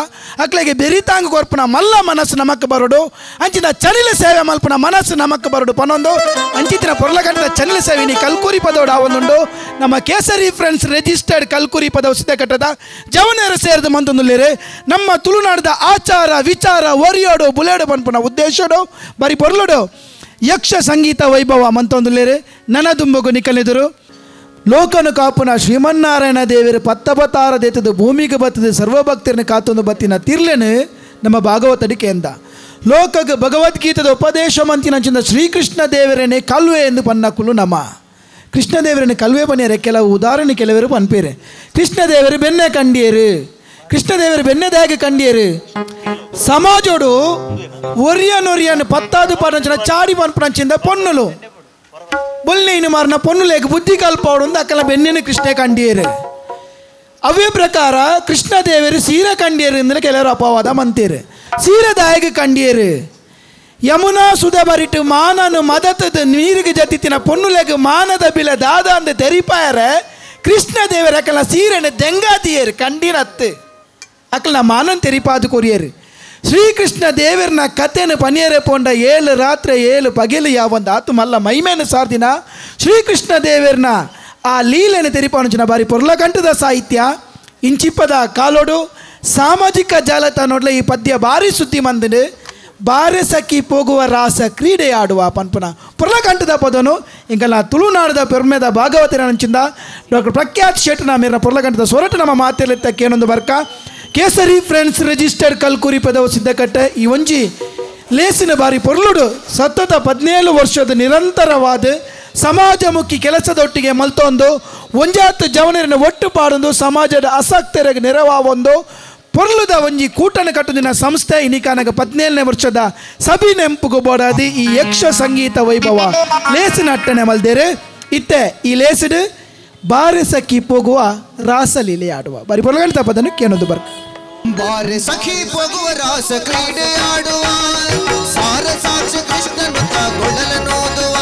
ಅಕ್ಲೆಗೆ ಬೆರಿತಾಂಗ ಕೊರ್ಪುನ ಮಲ್ಲ ಮನಸ್ಸು ನಮಕ್ ಬರೋಡು ಅಂಚಿನ ಚನಿಲ ಸೇವೆ ಮಲ್ಪುನ ಮನಸ್ಸು ನಮಕ್ ಬರೋಡು ಪನ್ನೊಂದು ಅಂಚಿತ್ತಿನ ಪೊರ್ಲಗಂಟದ ಚನಿಲ ಸೇವೆ ನೀ ಕಲ್ಕೂರಿ ಪದೋಡು ಆವೊಂದುಂಡು ನಮ್ಮ ಕೇಸರಿ ಫ್ರೆಂಡ್ಸ್ ರಿಜಿಸ್ಟರ್ಡ್ ಕಲ್ಕೂರಿ ಪದವು ಸಿದ್ಧಕಟ್ಟದ ಜವನೇರ ಸೇರಿದ ಮಂತೊಂದುಲ್ಲೇರು ನಮ್ಮ ತುಳುನಾಡದ ಆಚಾರ ವಿಚಾರ ಒರಿಯೋಡು ಬುಲೇಡು ಪನ್ಪುನ ಉದ್ದೇಶಡು ಬರಿ ಪೊರ್ಲುಡು ಯಕ್ಷ ಸಂಗೀತ ವೈಭವ ಮಂತೊಂದುಲ್ಲೇರು ನನದುಂಬಗು ನಿಕಲೆದುರು ಲೋಕನು ಕಾಪುನ ಶ್ರೀಮನ್ನಾರಾಯಣ ದೇವರು ಪತ್ತಬತ್ತಾರ ದೇತದ ಭೂಮಿಗೆ ಬತ್ತದ ಸರ್ವಭಕ್ತರನ್ನು ಕಾತೊಂದು ಬತ್ತಿನ ತಿರ್ಲೆನು ನಮ್ಮ ಭಾಗವತಡಿಕೆ ಎಂದ ಲೋಕಕ್ಕೆ ಭಗವದ್ಗೀತದ ಉಪದೇಶ ಮಂತಿನಂಚಿನ ಶ್ರೀಕೃಷ್ಣ ದೇವರನ್ನೇ ಕಲ್ವೆ ಎಂದು ಪನ್ನಕುಲು ನಮ್ಮ ಕೃಷ್ಣ ದೇವರನ್ನು ಕಲ್ವೆ ಪನ್ನಿಯರೆ ಕೆಲವು ಉದಾಹರಣೆ ಕೆಲವರು ಪನ್ಪೇರೆ ಕೃಷ್ಣ ದೇವರು ಬೆನ್ನೆ ಕಂಡಿಯರು ಕೃಷ್ಣದೇವರು ಬೆನ್ನೆದಾಗೆ ಕಂಡಿಯರು ಸಮಾಜೋಡು ಒರಿಯನೊರಿಯನ್ ಪತ್ತಾದು ಪಾಠ ಚಾಡಿ ಪನ್ಪಂಚಿಂದ ಪೊನ್ನುಲು ಬೊಲ್ನೇನು ಮಾರನ ಪೊನ್ನುಲೇಕ ಬುದ್ಧಿ ಕಲ್ಪೋಡು ಅಕ್ಕಲ ಬೆನ್ನೆನು ಕೃಷ್ಣ ಕಂಡಿಯರು ಅವೇ ಪ್ರಕಾರ ಕೃಷ್ಣದೇವರು ಸೀರ ಕಂಡಿಯರು ಅಂದ್ರೆ ಕೆಲವರು ಅಪವಾದ ಮಂತೀರು ಸೀರದಾಯಗೆ ಕಂಡಿಯರು ಯಮುನಾ ಸುಧ ಬರಿಟ್ಟು ಮಾನನು ಮದತದ ನೀರಿಗೆ ಜತಿತ್ತಿನ ಪೊನ್ನುಲೇಕ ಮಾನದ ಬಿಲ ದಾದ ಅಂದ ತೆರಿಪಾಯರೆ ಕೃಷ್ಣದೇವರ ಅಕ್ಕಲ ಸೀರೆನ ದೆಂಗಾತಿಯರು ಕಂಡಿರತ್ತು ಅಕ್ಕಲ ಮಾನನ್ ತೆರಿಪಾದು ಕೊರಿಯರು ಶ್ರೀಕೃಷ್ಣ ದೇವರನ ಕಥೆನ ಪನಿಯರೆ ಪೋಂಡ 7 ರಾತ್ರಿ 7 ಪಗೆಲು ಯಾವಂದ ಆತು ಮಲ್ಲ ಮೈಮೇನ ಸಾರ್ದಿನ ಶ್ರೀಕೃಷ್ಣ ದೇವರನ ಆ ಲೀಲೆನ ತೆರಿಪಾನುಚಿನ ಬಾರಿ ಪೊರ್ಲಗಂಟದ ಸಾಹಿತ್ಯ ಇಂಚಿಪ್ಪದ ಕಾಲೋಡು ಸಾಮಾಜಿಕ ಜಾಲತಾಣೋಡ್ಲ ಈ ಪದ್ಯ ಭಾರಿ ಸುದ್ದಿ ಮಂದಿನ ಬಾರೆ ಸಖಿ ಹೋಗುವ ರಾಸ ಕ್ರೀಡೆ ಆಡುವ ಪನ್ಪುನ ಪೊರ್ಲಗಂಟದ ಪದನು ಇಂಕಲ್ಲ ತುಳುನಾಡದ ಪೆರ್ಮೆದ ಭಾಗವತಿರಂಚಿಂದ ಡಾಕ್ಟರ್ ಪ್ರಖ್ಯಾತ್ ಶೆಟ್ಟನ ಮೇರಿನ ಪೊರ್ಲಗಂಟದ ಸೊರಟು ನಮ್ಮ ಮಾತೆಲಿತ್ತಕ್ಕೆ ಏನೊಂದು ಬರ್ಕ ಕೇಸರಿ ಫ್ರೆಂಡ್ಸ್ ರಿಜಿಸ್ಟರ್ಡ್ ಕಲ್ಕೂರಿ ಪದವು ಸಿದ್ಧಕಟ್ಟೆ ಈ ಒಂಜಿ ಲೇಸಿನ ಬಾರಿ ಪೊರ್ಲುಡು ಸತತ 17 ವರ್ಷದ ನಿರಂತರವಾದ ಸಮಾಜಮುಖಿ ಕೆಲಸದೊಟ್ಟಿಗೆ ಮಲ್ತೊಂದು ಒಂಜಾತು ಜವನರನ್ನು ಒಟ್ಟು ಪಾಡೊಂದು ಸಮಾಜದ ಆಸಕ್ತರಿಗೆ ನೆರವಾವೊಂದು ಪೊರ್ಲುದ ಒಂಜಿ ಕೂಟನ ಕಟ್ಟುದಿನ ಸಂಸ್ಥೆ ಇನಿಕಾನಗ 17ನೇ ವರ್ಷದ ಸಭಿ ನೆಂಪುಗು ಬೋಡಾದಿ ಈ ಯಕ್ಷ ಸಂಗೀತ ವೈಭವ ಲೇಸಿನ ಅಟ್ಟನೆ ಮಲ್ದೇರೆ ಇತ್ತೆ ಈ ಲೇಸಿಡು ಬಾರೆ ಸಖಿ ಹೋಗುವ ರಾಸಲೀಲೆ ಆಡುವ ಬಾರಿ ಪೊರ್ಲಗಂಟ ಪದನು ಕೇಳೋದು ಬರ್ ಬಾರೆ ಸಖಿ ಹೋಗುವ ರಾಸ ಕ್ರೀಡೆ ಆಡುವ ಸಾರ ಸಾಕ್ಷ ಕೃಷ್ಣನು ಗೊಳ್ಳಲನೋದುವ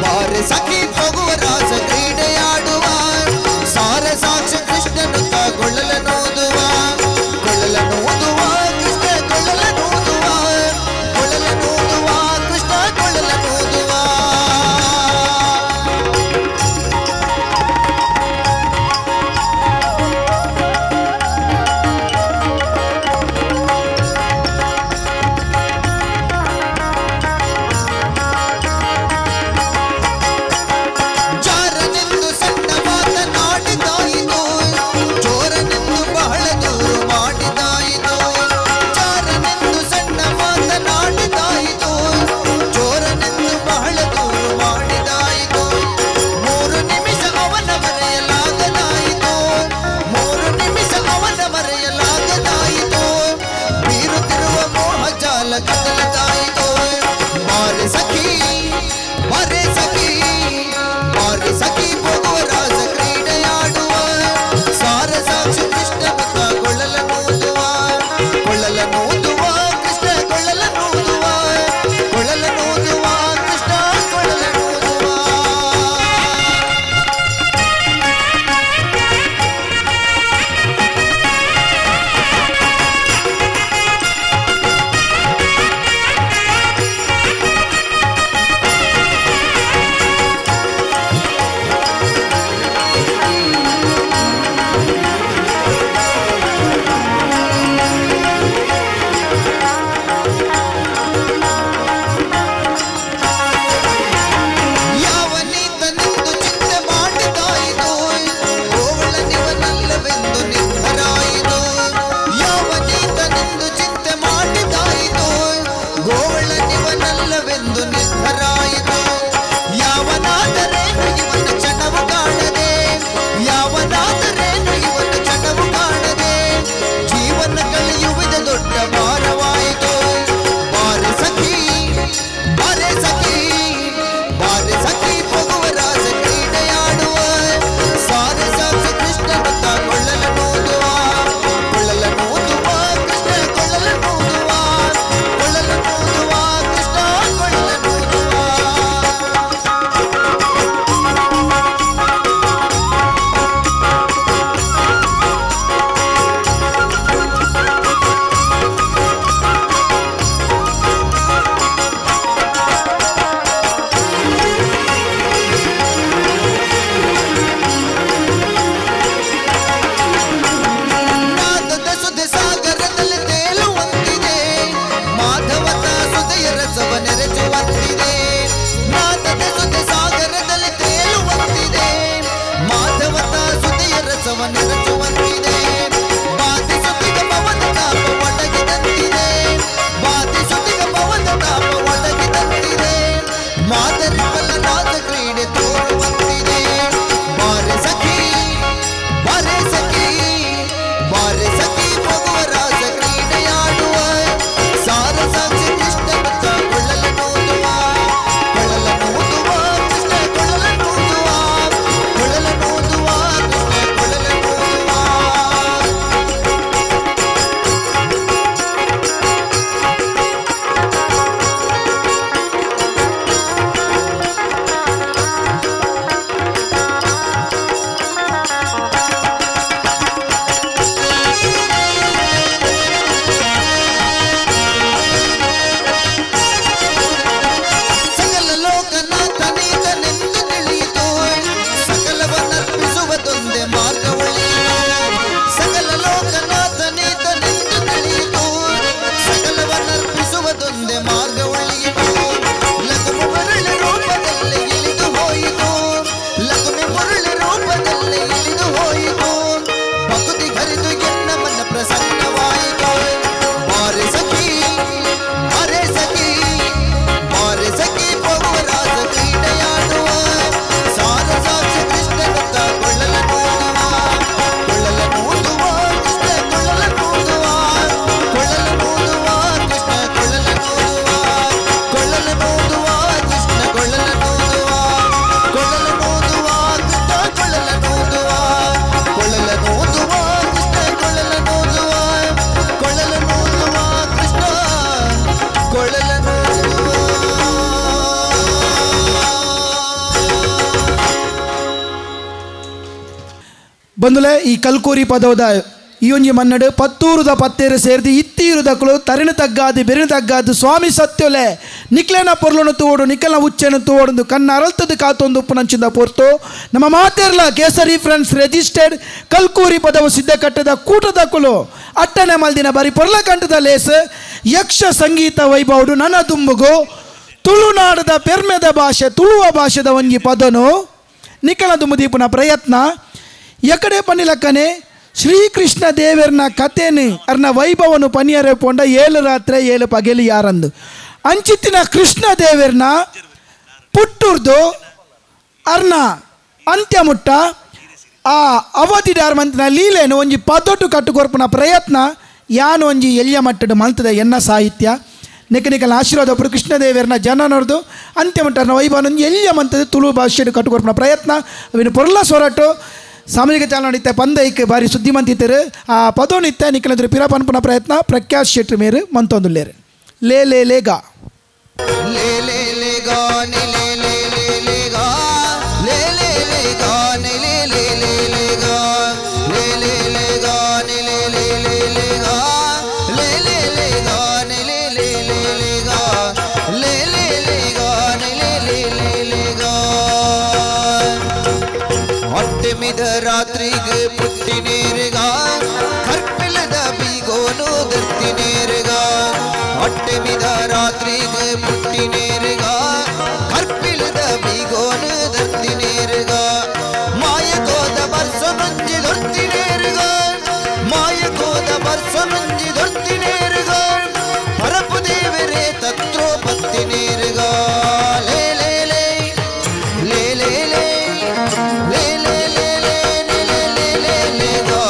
ಬಾರೆ ಸಖಿ ಹೋಗುವ ರಾಸ ಕ್ರೀಡೆ ಆಡುವ ಸಾರ ಸಾಕ್ಷ ಕೃಷ್ಣನು ಗೊಳ್ಳಲನೋದುವ ಗೊಳ್ಳಲನೋದುವ ಕೃಷ್ಣ ಗೊಳ್ಳಲನೋದುವ ಗೊಳ್ಳಲನೋದುವ ಕೃಷ್ಣ ಗೊಳ್ಳಲನೋದುವ ಜಾರನೆ ದೊಡ್ಡ ಭಾರವಾಯಿತು. ಬಾರೆ ಸಖಿ ಬಾರೆ ಸಖಿ ಬಾರೆ ಸಖಿ ಹೋಗುವ ರಾಸ ಕ್ರೀಡೆಯಾಡುವ ಸಾರೆ ಸಾಕ್ಷಿ ಕೃಷ್ಣನತ್ತ ಕೊಳ್ಳಲನೂದುವ ಕೊಳ್ಳಲನೂದುವ ಕೃಷ್ಣ ಕೊಳ್ಳಲನೂದುವ ಕೊಳ್ಳಲನೂದುವ ಕೃಷ್ಣ ಕೊಳ್ಳಲನೂದುವ. ನಾದದ ಸುದೆ ಸಾಗರದಲ್ಲಿ ತೇಲುವಂತಿದೆ ಮಾಧವನ ಸುದೆಯ ರಸವ ನೆರೆಸುವಂತಿದೆ. ನಾದದ ಸುದೆ ಸಾಗರದಲ್ಲಿ ತೇಲುವಂತಿದೆ ಮಾಧವನ ಸುದೆಯ ರಸವ ನೆರೆಸುವಂತಿದೆ. ಬಾಧಿಸುತ್ತಿಗ ಪವನ ತಾಪ ಒಡಗಿದಂತಿದೆ ಬಾಧಿಸುತ್ತಿಗ ಪವನ ತಾಪ ಒಡಗಿದಂತಿದೆ. ಮಾದರಿ ಬಲ್ಲನಾದ ಕ್ರೀಡೆ ತೋರುವಂತಿದೆ. ಬಾರೆ ಸಖಿ ಬಾರೆ ಸಖಿ ಬಾರೆ ಸಖಿ ಹೋಗುವ ರಾಸ ಕ್ರೀಡೆಯಾಡುವ ಸಾರ ಸಾಕ್ಷಿ ಕೃಷ್ಣನತ್ತ ಕೊಳ್ಳಲನೂದುವ ಕೊಳ್ಳಲನೂದುವ ಕೃಷ್ಣ ಕೊಳ್ಳಲನೂದುವ ಕೊಳ್ಳಲನೂದುವ ಕೃಷ್ಣ ಕೊಳ್ಳಲನೂದುವ. ಸಕಲ ಲೋಕನಾಥನೀತನೆಂದು ತಿಳಿಯಿತು ಸಕಲವನ್ನರ್ಪಿಸುವುದೊಂದೇ ಮಾರ್ಗ ಉಳಿಯಿತು. ಸಕಲ ಲೋಕನಾಥನೀತನೆಂದು ತಿಳಿಯಿತು ಸಕಲವನ್ನರ್ಪಿಸುವುದೊಂದೇ ಮಾರ್ಗ ಉಳಿಯಿತು. ಲಘುಮಿ ಮುರಳಿ ರೂಪದಲ್ಲಿ ಇಳಿದು ಹೋಯಿತು ಲಘುಮಿ ಮುರಳಿ ರೂಪದಲ್ಲಿ ಇಳಿದು ಹೋಯಿತು. ಭಕ್ತಿ ಹರಿದು ಎನ್ನ ಮನ ಪ್ರಸನ್ನವಾಯಿತು. ಬಾರೆ ಸಖಿ ಬಾರೆ ಸಖಿ ಬಾರೆ ಸಖಿ ಹೋಗುವ ರಾಸ ಕ್ರೀಡೆಯಾಡುವ ಸಾರ ಸಾಕ್ಷಿ ಕೃಷ್ಣನತ್ತ ಕೊಳ್ಳಲನೂದುವ ಕೊಳ್ಳಲನೂದುವ ಕೃಷ್ಣ ಕೊಳ್ಳಲನೂದುವ ಕೊಳ್ಳಲನೂದುವ ಕೃಷ್ಣ ಕೊಳ್ಳಲನೂದುವ ಕೊಳ್ಳಲನೂದುವ ಕೃಷ್ಣ ಕೊಳ್ಳಲನೂದುವ ಕೊಳ್ಳಲನೂದುವ ಕೃಷ್ಣ ಕೊಳ್ಳಲನೂದುವ ಕೊಳ್ಳಲನೂದುವ ಕೃಷ್ಣ ಕೊಳ್ಳಲನೂದುವ ಕೊಳ್ಳಲನೂದುವ ಕೃಷ್ಣ ಕೊಳ್ಳಲನೂದುವ. ಬಂದುಲೆ ಈ ಕಲ್ಕೂರಿ ಪದವದ ಈ ಒಂಜಿ ಮನ್ನಡು ಪತ್ತೂರುದ ಪತ್ತೇರು ಸೇರಿದು ಇತ್ತೀರುದಕ್ಕಳು ತರಿಣ ತಗ್ಗಾದು ಬೆರಿನ ತಗ್ಗಾದು ಸ್ವಾಮಿ ಸತ್ಯೊಲೆ ನಿಕ್ಲೆನ ಪೊರ್ಲನು ತೂಡು ನಿಕ್ಕಲ ಉಚ್ಚೆನು ತೂವೊಂದು ಕಣ್ಣ ಅರಳ್ತದ ಕಾತೊಂದು ಉಪ್ಪುನಂಚಿಂದ ಪೊರ್ತು ನಮ್ಮ ಮಾತೇರ್ಲ ಕೇಸರಿ ಫ್ರೆಂಡ್ಸ್ ರಿಜಿಸ್ಟರ್ಡ್ ಕಲ್ಕೂರಿ ಪದವು ಸಿದ್ಧ ಕಟ್ಟದ ಕೂಟದಕ್ಕಳು ಅಟ್ಟನೆ ಮಲ್ದಿನ ಬರಿ ಪೊರ್ಲ ಕಂಠದ ಲೇಸ್ ಯಕ್ಷ ಸಂಗೀತ ವೈಭವಡು ನನ್ನ ದುಂಬುಗು ತುಳುನಾಡದ ಪೆರ್ಮೆದ ಭಾಷೆ ತುಳುವ ಭಾಷೆದ ಒಂಜಿ ಪದನು ನಿಕ್ಕಲ ದುಂಬುದೀಪುನ ಪ್ರಯತ್ನ ಎಕಡೆ ಪನ್ನಿಲಕ್ಕನೆ ಶ್ರೀಕೃಷ್ಣ ದೇವರನ ಕಥೆನು ಅರ್ನ ವೈಭವನು ಪನಿಯರೆ ಪೊಂಡ 7 ರಾತ್ರಿ 7 ಪಗೆಲು ಯಾರಂದು ಅಂಚಿತ್ತಿನ ಕೃಷ್ಣ ದೇವರನ ಪುಟ್ಟುರ್ದು ಅರ್ನ ಅಂತ್ಯ ಮುಟ್ಟ ಆ ಅವಧಿದಾರ ಮಂತಿನ ಲೀಲೆನು ಒಂಜಿ ಪದೊಟ್ಟು ಕಟ್ಟುಕೊರ್ಪುನ ಪ್ರಯತ್ನ ಯಾನು ಒಂಜಿ ಎಲ್ಯ ಮಟ್ಟದ ಮಲ್ತದ ಎನ್ನ ಸಾಹಿತ್ಯ ನೆಕನಿಕಲ್ ಆಶೀರ್ವಾದ ಒಬ್ಬರು ಕೃಷ್ಣದೇವರನ ಜನ ನೋಡ್ದು ಅಂತ್ಯ ಮುಟ್ಟರ್ನ ವೈಭವನ ಎಲ್ಯ ಮಂತದ ತುಳು ಭಾಷೆಡು ಕಟ್ಟುಕೊರ್ಪುನ ಪ್ರಯತ್ನ ಅವಿನ ಪೊರ್ಲ ಸೊರಟು ಸಾಮಾಜಿಕ ಚಾನಲ್ ನಿತ್ಯ ಪಂದೈಕ್ ಬಾರಿ ಸುದ್ದಿ ಮಂತಿತ್ತರು ಆ ಪದೋ ನಿತ್ಯ ನಿಕ್ಕಲಂದ್ರೆ ಪಿರಪನ್ಪುನ ಪ್ರಯತ್ನ ಪ್ರಖ್ಯಾತ್ ಶೆಟ್ಟಿ ಮೇರು ಮಂತೊಂದುಲ್ಲೇರು ಲೇ ಲೇ ಲೇ ಗಾ ಲೇ ಲೇ ಲೇ ಗಾ ನಿ ಲೇ ಲೇ ಲೇ ಲೇ ಗಾ ಲೇ ಲೇ ಲೇ ಗಾ ನಿ ಲೇ ಲೇ ಲೇ ಲೇ ಗಾ ಲೇ ಲೇ ಲೇ ಗಾ ನಿ ಲೇ ಲೇ ಲೇ ಲೇ ಗಾ ಲೇ ಲೇ ಲೇ ಗಾ ನಿ ಲೇ ಲೇ ಲೇ ಲೇ ಗಾ ಲೇ ಲೇ ಲೇ ಗಾ ನಿ ಲೇ ಲೇ ಲೇ ಲೇ ಗಾ. ಅಟ್ಟಮಿದ ರಾತ್ರಿಗೆ ಪುಟ್ಟಿನೇರಿಗ ಕರ್ಪಿಲದ ಬೀಗೋನು ದರ್ತಿನೇರಿಗ ಅಟ್ಟಮಿದ ರಾತ್ರಿಗೆ ಪುಟ್ಟಿನೇರಿಗ ಕರ್ಪಿಲದ ಬೀಗೋನು ದರ್ತಿನೇರಿಗ ಮಾಯಕೋದ ಬರ್ಸ ಮಂಜಿ ದೊರ್ತಿನೇರಿಗ ಮಾಯಕೋದ ಬರ್ಸ ಮಂಜಿ ದೊರ್ತಿನೇರಿಗ ಪರಪು ದೇವರೇ ತತ್ರೋ ಪತ್ತಿನೇರಿಗ ಲೇ ಲೇ ಲೇ ಲೇ ಲೇ ಲೇ ಲೇ ಲೇ ಲೇ ಲೇ ಲೇ ಲೇ ಲೇ ಲೇ ಗಾ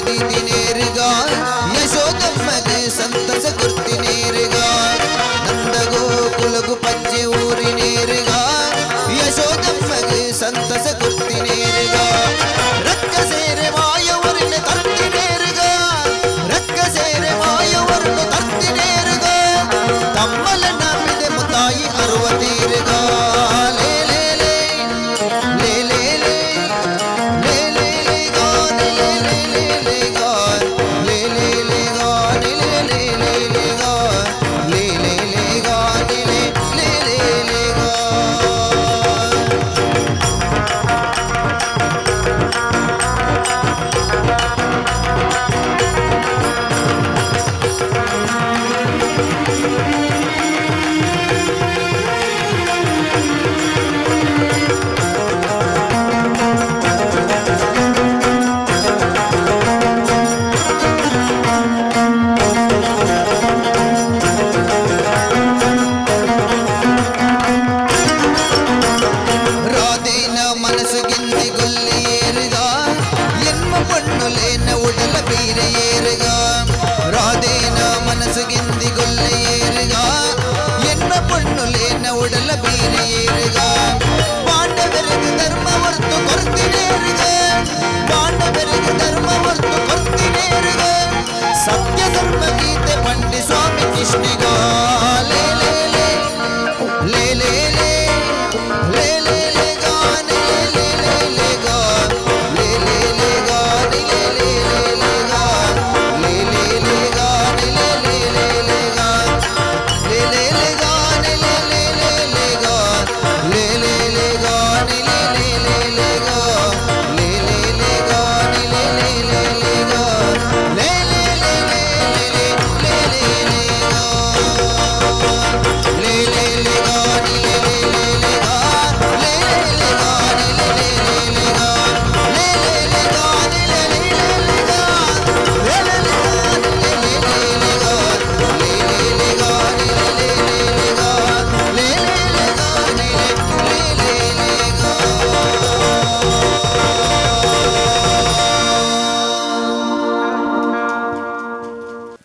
ದೀದಿನೇರಿಗ ಯಶೋದಮ್ಮಗೆ ಸಂತಸ ಗುರ್ತಿನೇರಿಗ ನಂದಗೋಕುಲಗು ಪಜ್ಜೆ ಊರಿನೇರಿಗ ಯಶೋದಮ್ಮಗೆ ಸಂತಸ ಗುರ್ತಿನೇರಿಗ ರಕ್ಕ ಸೇರೆ ಮಾಯವರನ್ನ ತರ್ತಿನೇರಿಗ ರಕ್ಕ ಸೇರೆ ಮಾಯವರನ್ನು ತರ್ತಿನೇರಿಗ ತಮ್ಮಲನ್ನ ಮಿದೆ ಮುತಾಯಿ ಅರುವತೀರಿಗ ಸತ್ಯ ಧರ್ಮ ಗೀತೆ ಪಂಡಿ ಸ್ವಾಮಿ ಕೃಷ್ಣಿಗ ಲೇ ಲೇ ಲೇ ಲೇ ಲೇ ಲೇ ಲೇ ಲೇ ಲೇ ಗಾನ ಲೇ ಲೇ ಲೇ ಗಾ ಲೇ ಲೇ ಲೇ ಗಾನ ಲೇ ಲೇ ಲೇ ಗಾ ಲೇ ಲೇ ಲೇ ಗಾನ ಲೇ ಲೇ ಲೇ ಗಾ ಲೇ ಲೇ ಲೇ ಗಾನ ಲೇ ಲೇ ಲೇ ಗಾ ಲೇ ಲೇ ಲೇ ಗಾನ ಲೇ ಲೇ ಲೇ ಗಾ ಲೇ ಲೇ ಲೇ ಗಾನ ಲೇ ಲೇ ಲೇ ಗಾ ಲೇ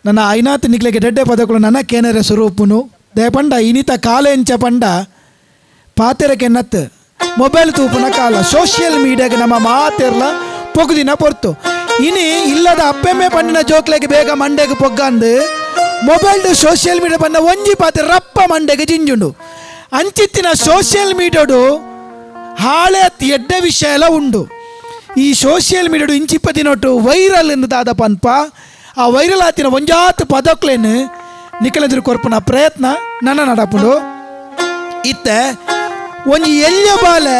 ನನ್ನ ಐನಾತ್ ನಿಕ್ಲೆಗೆ ಡೆಡ್ಡೆ ಪದಗಳು ನನ್ನ ಕೇನರ ಸ್ವರೂಪನು ದಯಪಂಡ ಇನಿತ ಕಾಲ ಎಂಚ ಪಂಡ ಪಾತೆರಕ್ಕೆ ನತ್ ಮೊಬೈಲ್ ತೂಪುನ ಕಾಲ ಸೋಷಿಯಲ್ ಮೀಡಿಯಾಗೆ ನಮ್ಮ ಮಾತೆರ್ಲ ಪೊಗುದಿನ ಪೊರ್ತು ಇನಿ ಇಲ್ಲದ ಅಪ್ಪೆಮ್ಮೆ ಪಂಡಿನ ಜೋಕ್ಲೆಗೆ ಬೇಗ ಮಂಡೆಗೆ ಪೊಗ್ಗಂದು ಮೊಬೈಲ್ ಸೋಷಿಯಲ್ ಮೀಡಿಯಾ ಪಂಡ ಒಂಜಿ ಪಾತೆ ರಪ್ಪ ಮಂಡೆಗೆ ಜಿಂಜುಂಡು ಅಂಚಿತ್ತಿನ ಸೋಷಿಯಲ್ ಮೀಡಿಯಾಡು ಹಾಳೆ ಎಡ್ಡ ವಿಷಯ ಎಲ್ಲ ಉಂಡು ಈ ಸೋಷಿಯಲ್ ಮೀಡಿಯಾಡು ಇಂಚಿಪ್ಪದಿನೊಟ್ಟು ವೈರಲ್ ಎಂದಾದ ಪನ್ಪ ಆ ವೈರಲ್ ಆತಿನ ಒಂಜಾತ್ ಪದಕ್ಲೇನು ನಿಖಲೆದ್ರು ಕೊರ್ಪುನ ಪ್ರಯತ್ನ ನನ್ನ ನಡಪುಡು ಇತ್ತೆ ಒಂಜಿ ಎಲ್ಯ ಬಾಲೆ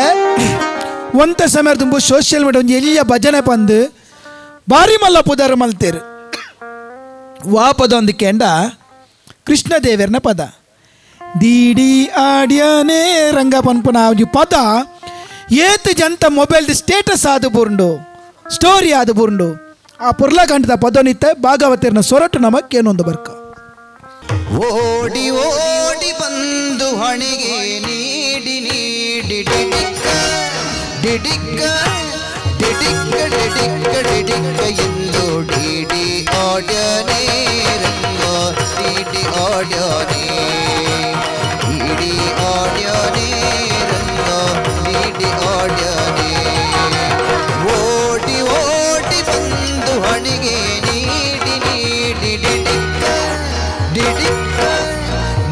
ಒಂತ ಸಮಯ ತುಂಬ ಸೋಷಿಯಲ್ ಮೀಡಿಯಾ ಒಂಜಿ ಎಲ್ಯ ಭಜನೆ ಪಂದು ಬಾರಿ ಮಲ್ಲ ಪುದರ್ ಮಲ್ತೇರು ವಾ ಪದ ಒಂದಕ್ಕೆಂಡ ಕೃಷ್ಣದೇವರನ ಪದ ದೀಡಿ ಆಡ್ಯನೇ ರಂಗ ಪನ್ಪುನ ಒಂಜಿ ಪದ ಏತ್ ಜಂತ ಮೊಬೈಲ್ ಸ್ಟೇಟಸ್ ಆದು ಬುರುಂಡು ಸ್ಟೋರಿ ಆದು ಬುರುಂಡು ಆ ಪುರ್ಲ ಕಂಡದ ಪದನಿತ್ತೆ ಭಾಗವತಿಯರನ್ನ ಸೊರಟು ನಮಕ್ಕೇನೊಂದು ಬರ್ಕ ಓಡಿ ಓಡಿ ಬಂದು ಹಣಿಗೆ ನೀಡಿ ನೀಡಿ ಡಿಡಿಕ್ಕ ಡಿಡಿಕ್ಕ ಡಿಡಿಕ್ಕ ಡಿಡಿಕ್ಕ ಡಿಡಿಕ್ಕ ಎಂದು ಡಿಡಿ ಆಡ್ಯನೇ ರಂಗ ಡಿಡಿ ಆಡ್ಯನೇ ಡಿಡಿ ಆಡ್ಯನೇ ರಂಗ ಡಿಡಿ ಆಡ್ಯನೇ ಓಡಿ ಓಡಿ ಬಂದು ಹಣಿಗೆ ನೀಡಿ ನೀಡಿ ಡಿಡಿಕ್ಕ ಡಿಡಿಕ್ಕ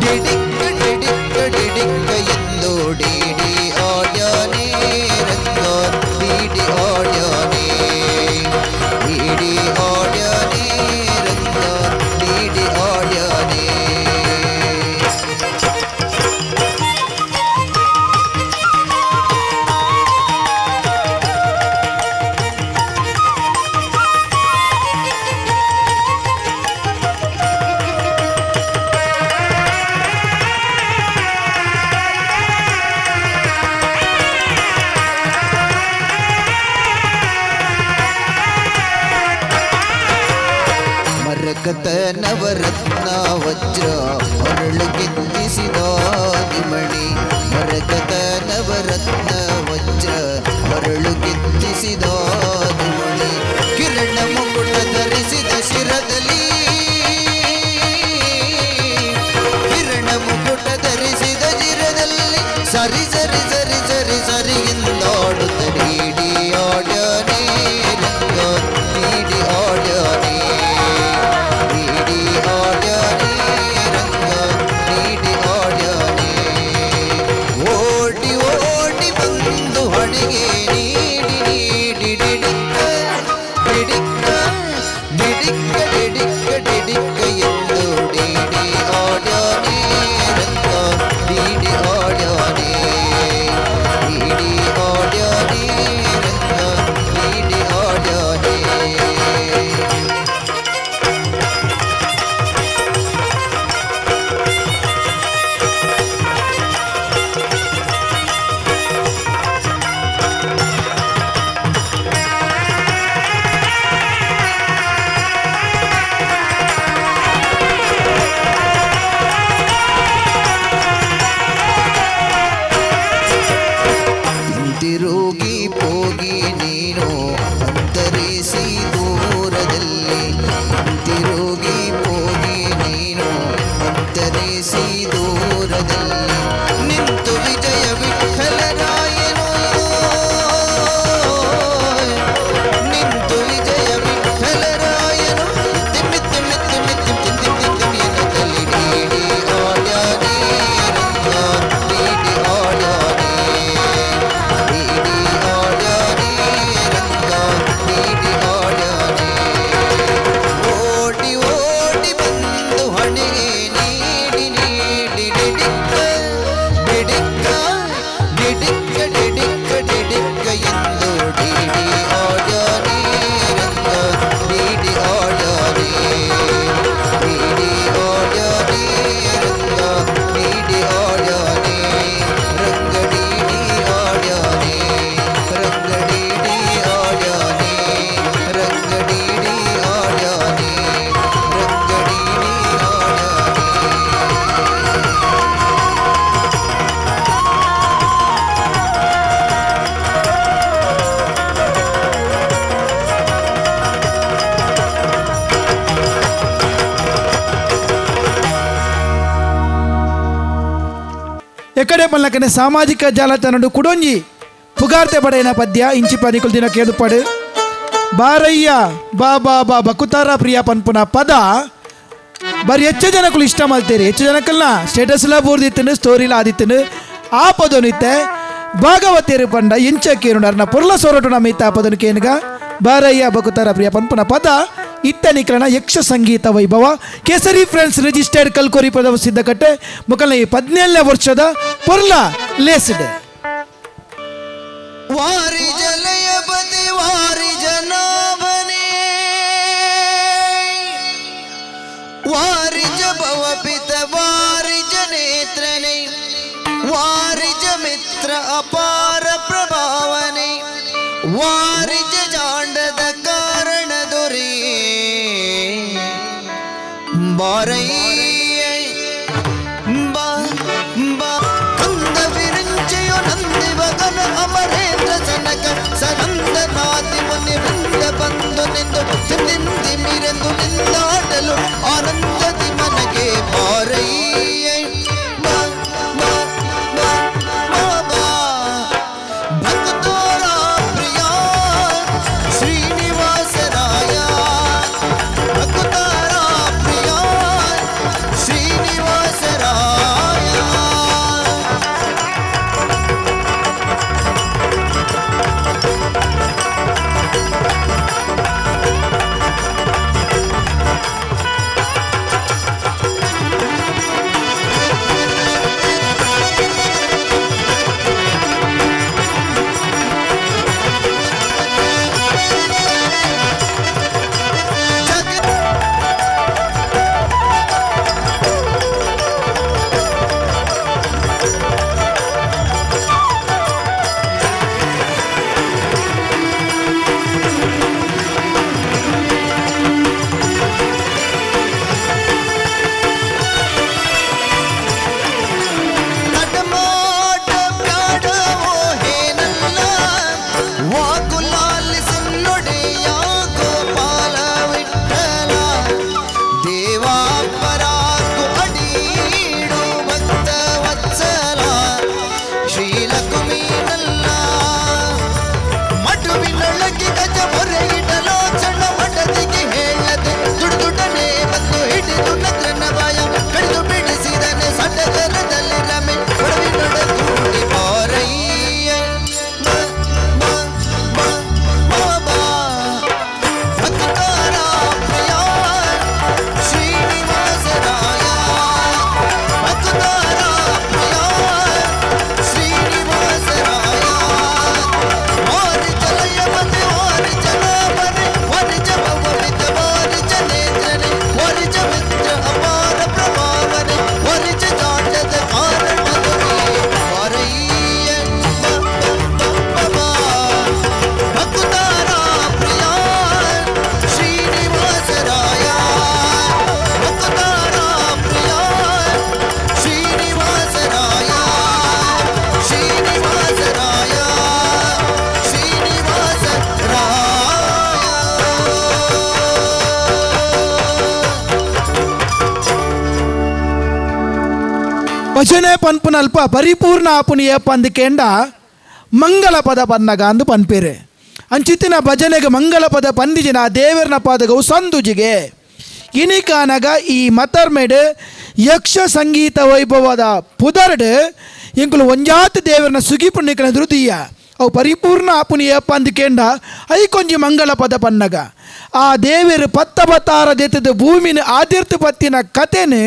ಡಿಡಿಕ್ಕ ಡಿಡಿಕ್ಕ ಡಿಡಿಕ್ಕ ಎಂದು ಡಿಡಿ ಆಡ್ಯನೇ ರಂಗ ಡಿಡಿ ಆಡ್ಯನೇ ಡಿಡಿ ಆಡ್ಯನೇ ರಂಗ ಡಿಡಿ ಆಡ್ಯನೇ ಮರಕತ ನವರತ್ನ ವಜ್ರ ಮರಳು ಗಿತ್ತಿಸಿದ ದಿಮಣಿ ಮರಕತ ನವರತ್ನ ವಜ್ರ ಮರಳು ಗಿತ್ತಿಸಿದ ದಿಮಣಿ ಕಿರಣ ಮುಗುಳ ಎಕಡೆ ಪಲ್ಲಕನೆ ಸಾಮಾಜಿಕ ಜಾಲತಾಣ ಕುಡೊಂಜಿ ಪುಗಾರ್ತೆ ಪಡೆಯನ ಪದ್ಯ ಇಂಚಿ ಪನಿಕುಲ್ ದಿನ ಕೇದುಪಡು ಬಾರಯ್ಯ ಬಾ ಬಾ ಬಾ ಬಕುತಾರ ಪ್ರಿಯ ಪನ್ಪುನ ಪದ ಬರೀ ಹೆಚ್ಚು ಜನಕ್ಕೂ ಇಷ್ಟ ಮಾಡ್ತೀರಿ ಹೆಚ್ಚು ಜನಕ್ಕಲ್ಲ ಸ್ಟೇಟಸ್ಲ ಬೋರ್ದಿತ್ತನು ಸ್ಟೋರಿಲ ಆದಿತ್ತನು ಆ ಪದನಿತ್ತೆ ಭಾಗವತೇರು ಪಂಡ ಇಂಚಕ್ಕೇನು ನನ್ನ ಪುರ್ಲ ಸೋರಟು ನಮಿತ ಆ ಪದನು ಕೇನುಗ ಬಾರಯ್ಯ ಬಕುತಾರ ಪ್ರಿಯ ಪನ್ಪುನ ಪದ ಇತ್ತನಿಕರಣ ಯಕ್ಷ ಸಂಗೀತ ವೈಭವ ಕೇಸರಿ ಫ್ರೆಂಡ್ಸ್ ರಿಜಿಸ್ಟರ್ಡ್ ಕಲ್ಕೋರಿ ಪದವು ಸಿದ್ಧಕಟ್ಟೆ ಮುಖಲ್ನ ಈ 17ನೇ ವರ್ಷದ ಪೊರ್ಲ ಲೇಸಿಡೆ ವಾರಿ ಜಲಯ ಬದಿ ವಾರಿ ಜನಾಭನೆ ವಾರಿ ಜಭವ ಪಿತ ವಾರಿ ಜನೇತ್ರನೆ ವಾರಿ ಜ ಮಿತ್ರ ಅಪಾರ ಪ್ರಭಾವನೆ ವಾರಿ ಜಾಂಡದ ಕಾರಣ ದೊರೆ ಬಾರಯ್ಯ ಬಾ ಬಾ ಕಂದ ವಿರಂಚೆಯೋ ನಂದಿ ವಗನ ಅಮರೇಂದ್ರ ಜನಕ ಸನಂದ ನಾದಿ ಮುನಿ ವೃಂದ ಬಂದು ನಿಂದು ತಿಂದಿ ಮಿರೆಂದು ನಿಂದಾಡಲು ಆನಂದದಿ ಮನಗೆ ಬಾರಯ್ಯ ಬಾ ಬಾ ಬಾ ಬಾ ಬಾ ಭಕ್ತೋರ ಪ್ರಿಯ ಶ್ರೀನಿವಾಸರಾಯ ಭಕ್ತರ ಪ್ರಿಯ ಭಜನೆ ಪನ್ಪುನಲ್ಪ ಪರಿಪೂರ್ಣ ಆಪುನಿ ಏಪ ಅಂದಕೇಂಡ ಮಂಗಲ ಪದ ಪನ್ನಗ ಅಂದು ಪನ್ಪೇರೆ ಅಂಚಿತ್ತಿನ ಭಜನೆಗೆ ಮಂಗಲ ಪದ ಪಂದಿಜಿನ ದೇವರನ ಪಾದಗವು ಸಂದುಜಿಗೆ ಇನಿಕಾನಗ ಈ ಮತರ್ಮೆಡ್ ಯಕ್ಷ ಸಂಗೀತ ವೈಭವದ ಪುದರ್ಡ್ ಇಂಕುಲು ಒಂಜಾತ್ ದೇವರನ ಸುಗಿಪುಣ್ಯಕನ ಧೃತಿಯ ಅವು ಪರಿಪೂರ್ಣ ಆಪುನಿ ಏಪ ಅಂದಕೇಂಡ ಐಕೊಂಜಿ ಮಂಗಲ ಪದ ಪನ್ನಗ ಆ ದೇವರು ಪತ್ತಬತ್ತಾರ ದೆತ್ತದ ಭೂಮಿನ ಆದಿರ್ತು ಪತ್ತಿನ ಕತೆನು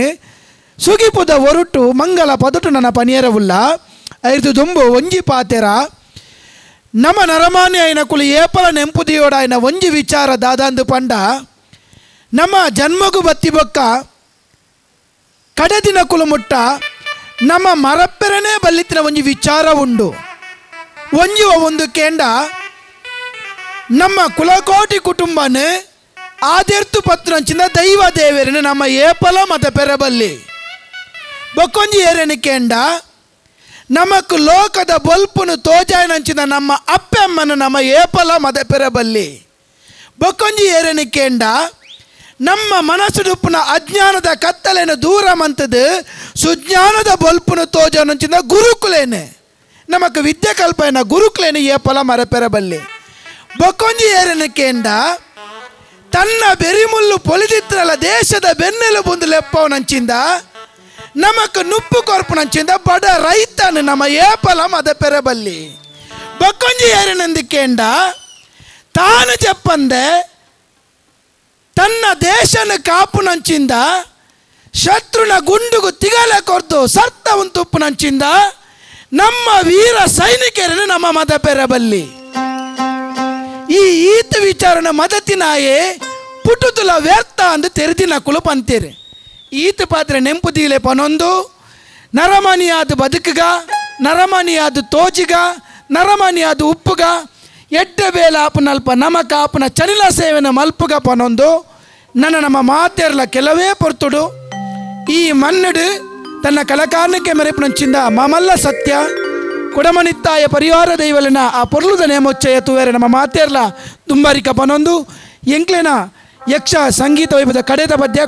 ಸುಗಿಪುದ ಹೊರಟು ಮಂಗಲ ಪದಟು ನನ್ನ ಪನಿಯರವುಲ್ಲ ಐದು ದುಂಬು ಒಂಜಿ ಪಾತೆರ ನಮ್ಮ ನರಮಾನ್ಯ అయిన ಕುಲು ಏಪಲ ನೆಂಪುದಿಯೋಡ ఆయన ಒಂಜಿ ವಿಚಾರ ದಾದಂದು ಪಂಡ ನಮ್ಮ ಜನ್ಮಗು ಬತ್ತಿ ಬೊಕ್ಕ ಕಡೆದಿನ ಕುಲು ಮುಟ್ಟ ನಮ್ಮ ಮರಪ್ಪೆರನೇ ಬಲ್ಲಿತ್ತಿನ ಒಂಜಿ ವಿಚಾರ ಉಂಡು ಒಂಜಿ ಒಂದು ಕೇಂಡ ನಮ್ಮ ಕುಲಕೋಟಿ ಕುಟುಂಬನ ಆದಿರ್ತು ಪತ್ರಂಚಿನ ದೈವ ದೇವರನ್ನು ನಮ್ಮ ಏಪಲ ಮತ ಪೆರಬಲ್ಲಿ ಬೊಕ್ಕೊಂಜಿ ಏರೇನು ಕೇಂಡ ನಮಕ್ ಲೋಕದ ಬೊಲ್ಪುನು ತೋಜಾಯನಂಚಿನ ನಮ್ಮ ಅಪ್ಪೆಮ್ಮನು ನಮ್ಮ ಏಪಲ ಮದ ಪೆರಬಲ್ಲಿ ಬೊಕ್ಕೊಂಜಿ ಏರೇನು ಕೇಂಡ ನಮ್ಮ ಮನಸ್ಸುಡುಪ್ಪುನ ಅಜ್ಞಾನದ ಕತ್ತಲೆನ ದೂರ ಮಂತದು ಸುಜ್ಞಾನದ ಬೊಲ್ಪುನು ತೋಜಾನಂಚಿನ ಗುರುಕುಲೇನೆ ನಮಕ್ ವಿದ್ಯೆ ಕಲ್ಪನ ಗುರುಕುಲೇನೆ ಏಪಲ ಮರ ಪೆರಬಲ್ಲಿ ಬೊಕ್ಕೊಂಜಿ ಏರೇನು ಕೇಂಡ ತನ್ನ ಬೆರಿಮುಲ್ಲು ಪೊಲಿದಿತ್ರಲ ದೇಶದ ಬೆನ್ನೆಲು ಬಂದು ಲೆಪ್ಪವನಂಚಿಂದ ನಮಕ್ ನುಪ್ಪು ಕೊರ್ಪುನಂಚಿಂದ ಬಡ ರೈತನು ನಮ್ಮ ಏಪಲ ಮದ ಪೆರಬಲ್ಲಿ ಬೊಕ್ಕೊಂಜಿ ಏರೇನಂದಿಕೇಂಡ ತಾನು చెప్పందే ತನ್ನ ದೇಶನ ಕಾಪುನಂಚಿಂದ ಶತ್ರುನ ಗುಂಡುಗು ತಿಗಲೆ ಕೊರ್ದು ಸರ್ತ ಉಂತುಪ್ಪುನಂಚಿಂದ ನಮ್ಮ ವೀರ ಸೈನಿಕರನ್ನು ನಮ್ಮ ಮದ ಪೆರಬಲ್ಲಿ ಈ ಈತ ವಿಚಾರನ ಮದತಿನಾಯೇ ಪುಟುತುಲ ವ್ಯರ್ಥ ಅಂದು ತೆರೆದಿನ ಕುಲು ಪಂತೀರಿ ಈತ ಪಾತ್ರೆ ನೆಂಪುದಿಲೆ ಪನೊಂದು ನರಮನಿಯಾದ ಬದುಕುಗ ನರಮನಿಯಾದ ತೋಜಿಗ ನರಮನಿಯಾದ ಉಪ್ಪುಗ ಎಡ್ಡ ಬೇಲ ಆಪುನಲ್ಪ ನಮಕ ಆಪುನ ಚನಿಲ ಸೇವೆನ ಮಲ್ಪುಗ ಪನೊಂದು ನನ್ನ ನಮ್ಮ ಮಾತೆರ್ಲ ಕೆಲವೇ ಪೊರ್ತುಡು ಈ ಮನ್ನಡು ತನ್ನ ಕಲಕಾರಣಕ್ಕೆ ಮೆರೆಪುನಂಚಿಂದ ಮಮಲ್ಲ ಸತ್ಯ ಕುಡಮನಿತ್ತಾಯ ಪರಿವಾರ ದೈವಲಿನ ಆ ಪೊರ್ಲುದ ನೇಮೊಚ್ಚಯ ತುವೇರೆ ನಮ್ಮ ಮಾತೆರ್ಲ ದುಂಬಾರಿಕ ಪನೊಂದು ಎಂಕ್ಲೆನ ಯಕ್ಷ ಸಂಗೀತ ವೈಭವದ ಕಡೆದ ಪದ್ಯ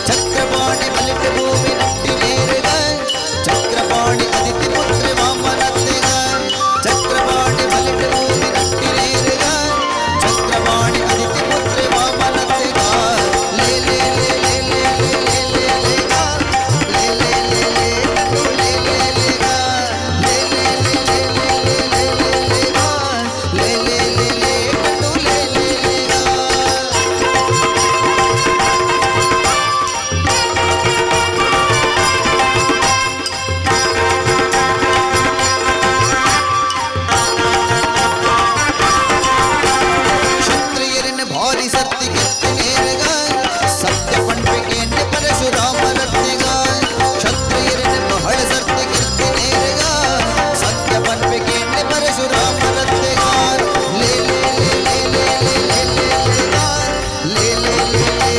ಚಕ್ರಪಾಣಿ ಬಾರಿ ಸರ್ತಿ ಕಿತ್ತಿ ನೇರಗ ಸತ್ಯ ಪಂಡ್ಪಿಗೆ ಪರಶುರಾಮ ರತ್ನೆಗ ಕ್ಷತ್ರಿಯರನ್ನ ಬಹಳ ಸರ್ತಿ ಕಿತ್ತಿ ನೇರಗ ಸತ್ಯ ಪಂಡ್ಪಿಗೆ ಪರಶುರಾಮ ರತ್ನೆಗ ಲೇ ಲೇ ಲೇ ಲೇ ಲೇ ಲೇ ಲೇ ಲೇ ಲೇ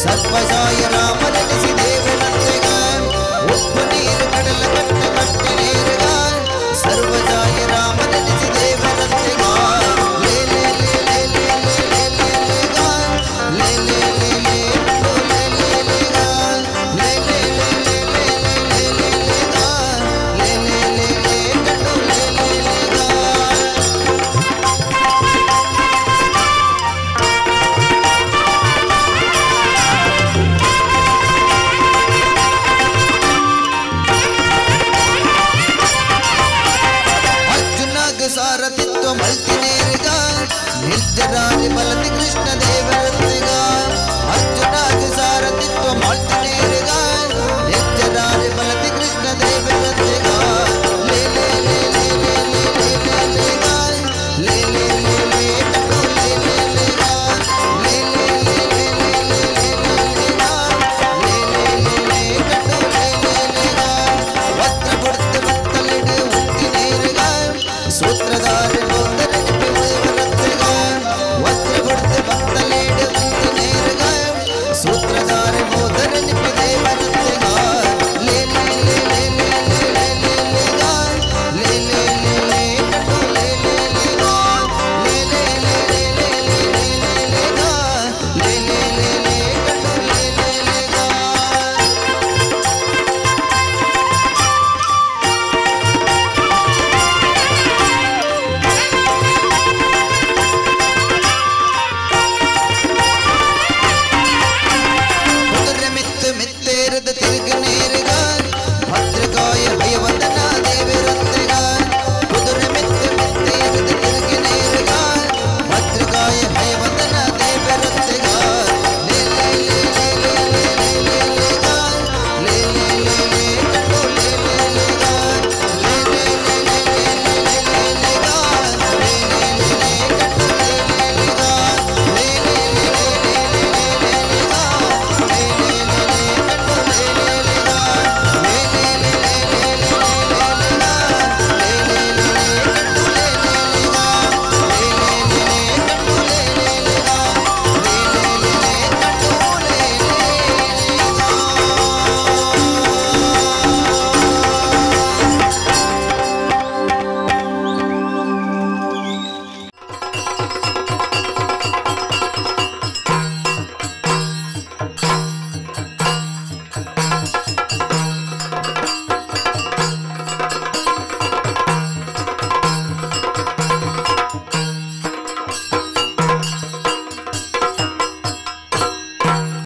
ಸರ್ವಜಾಯ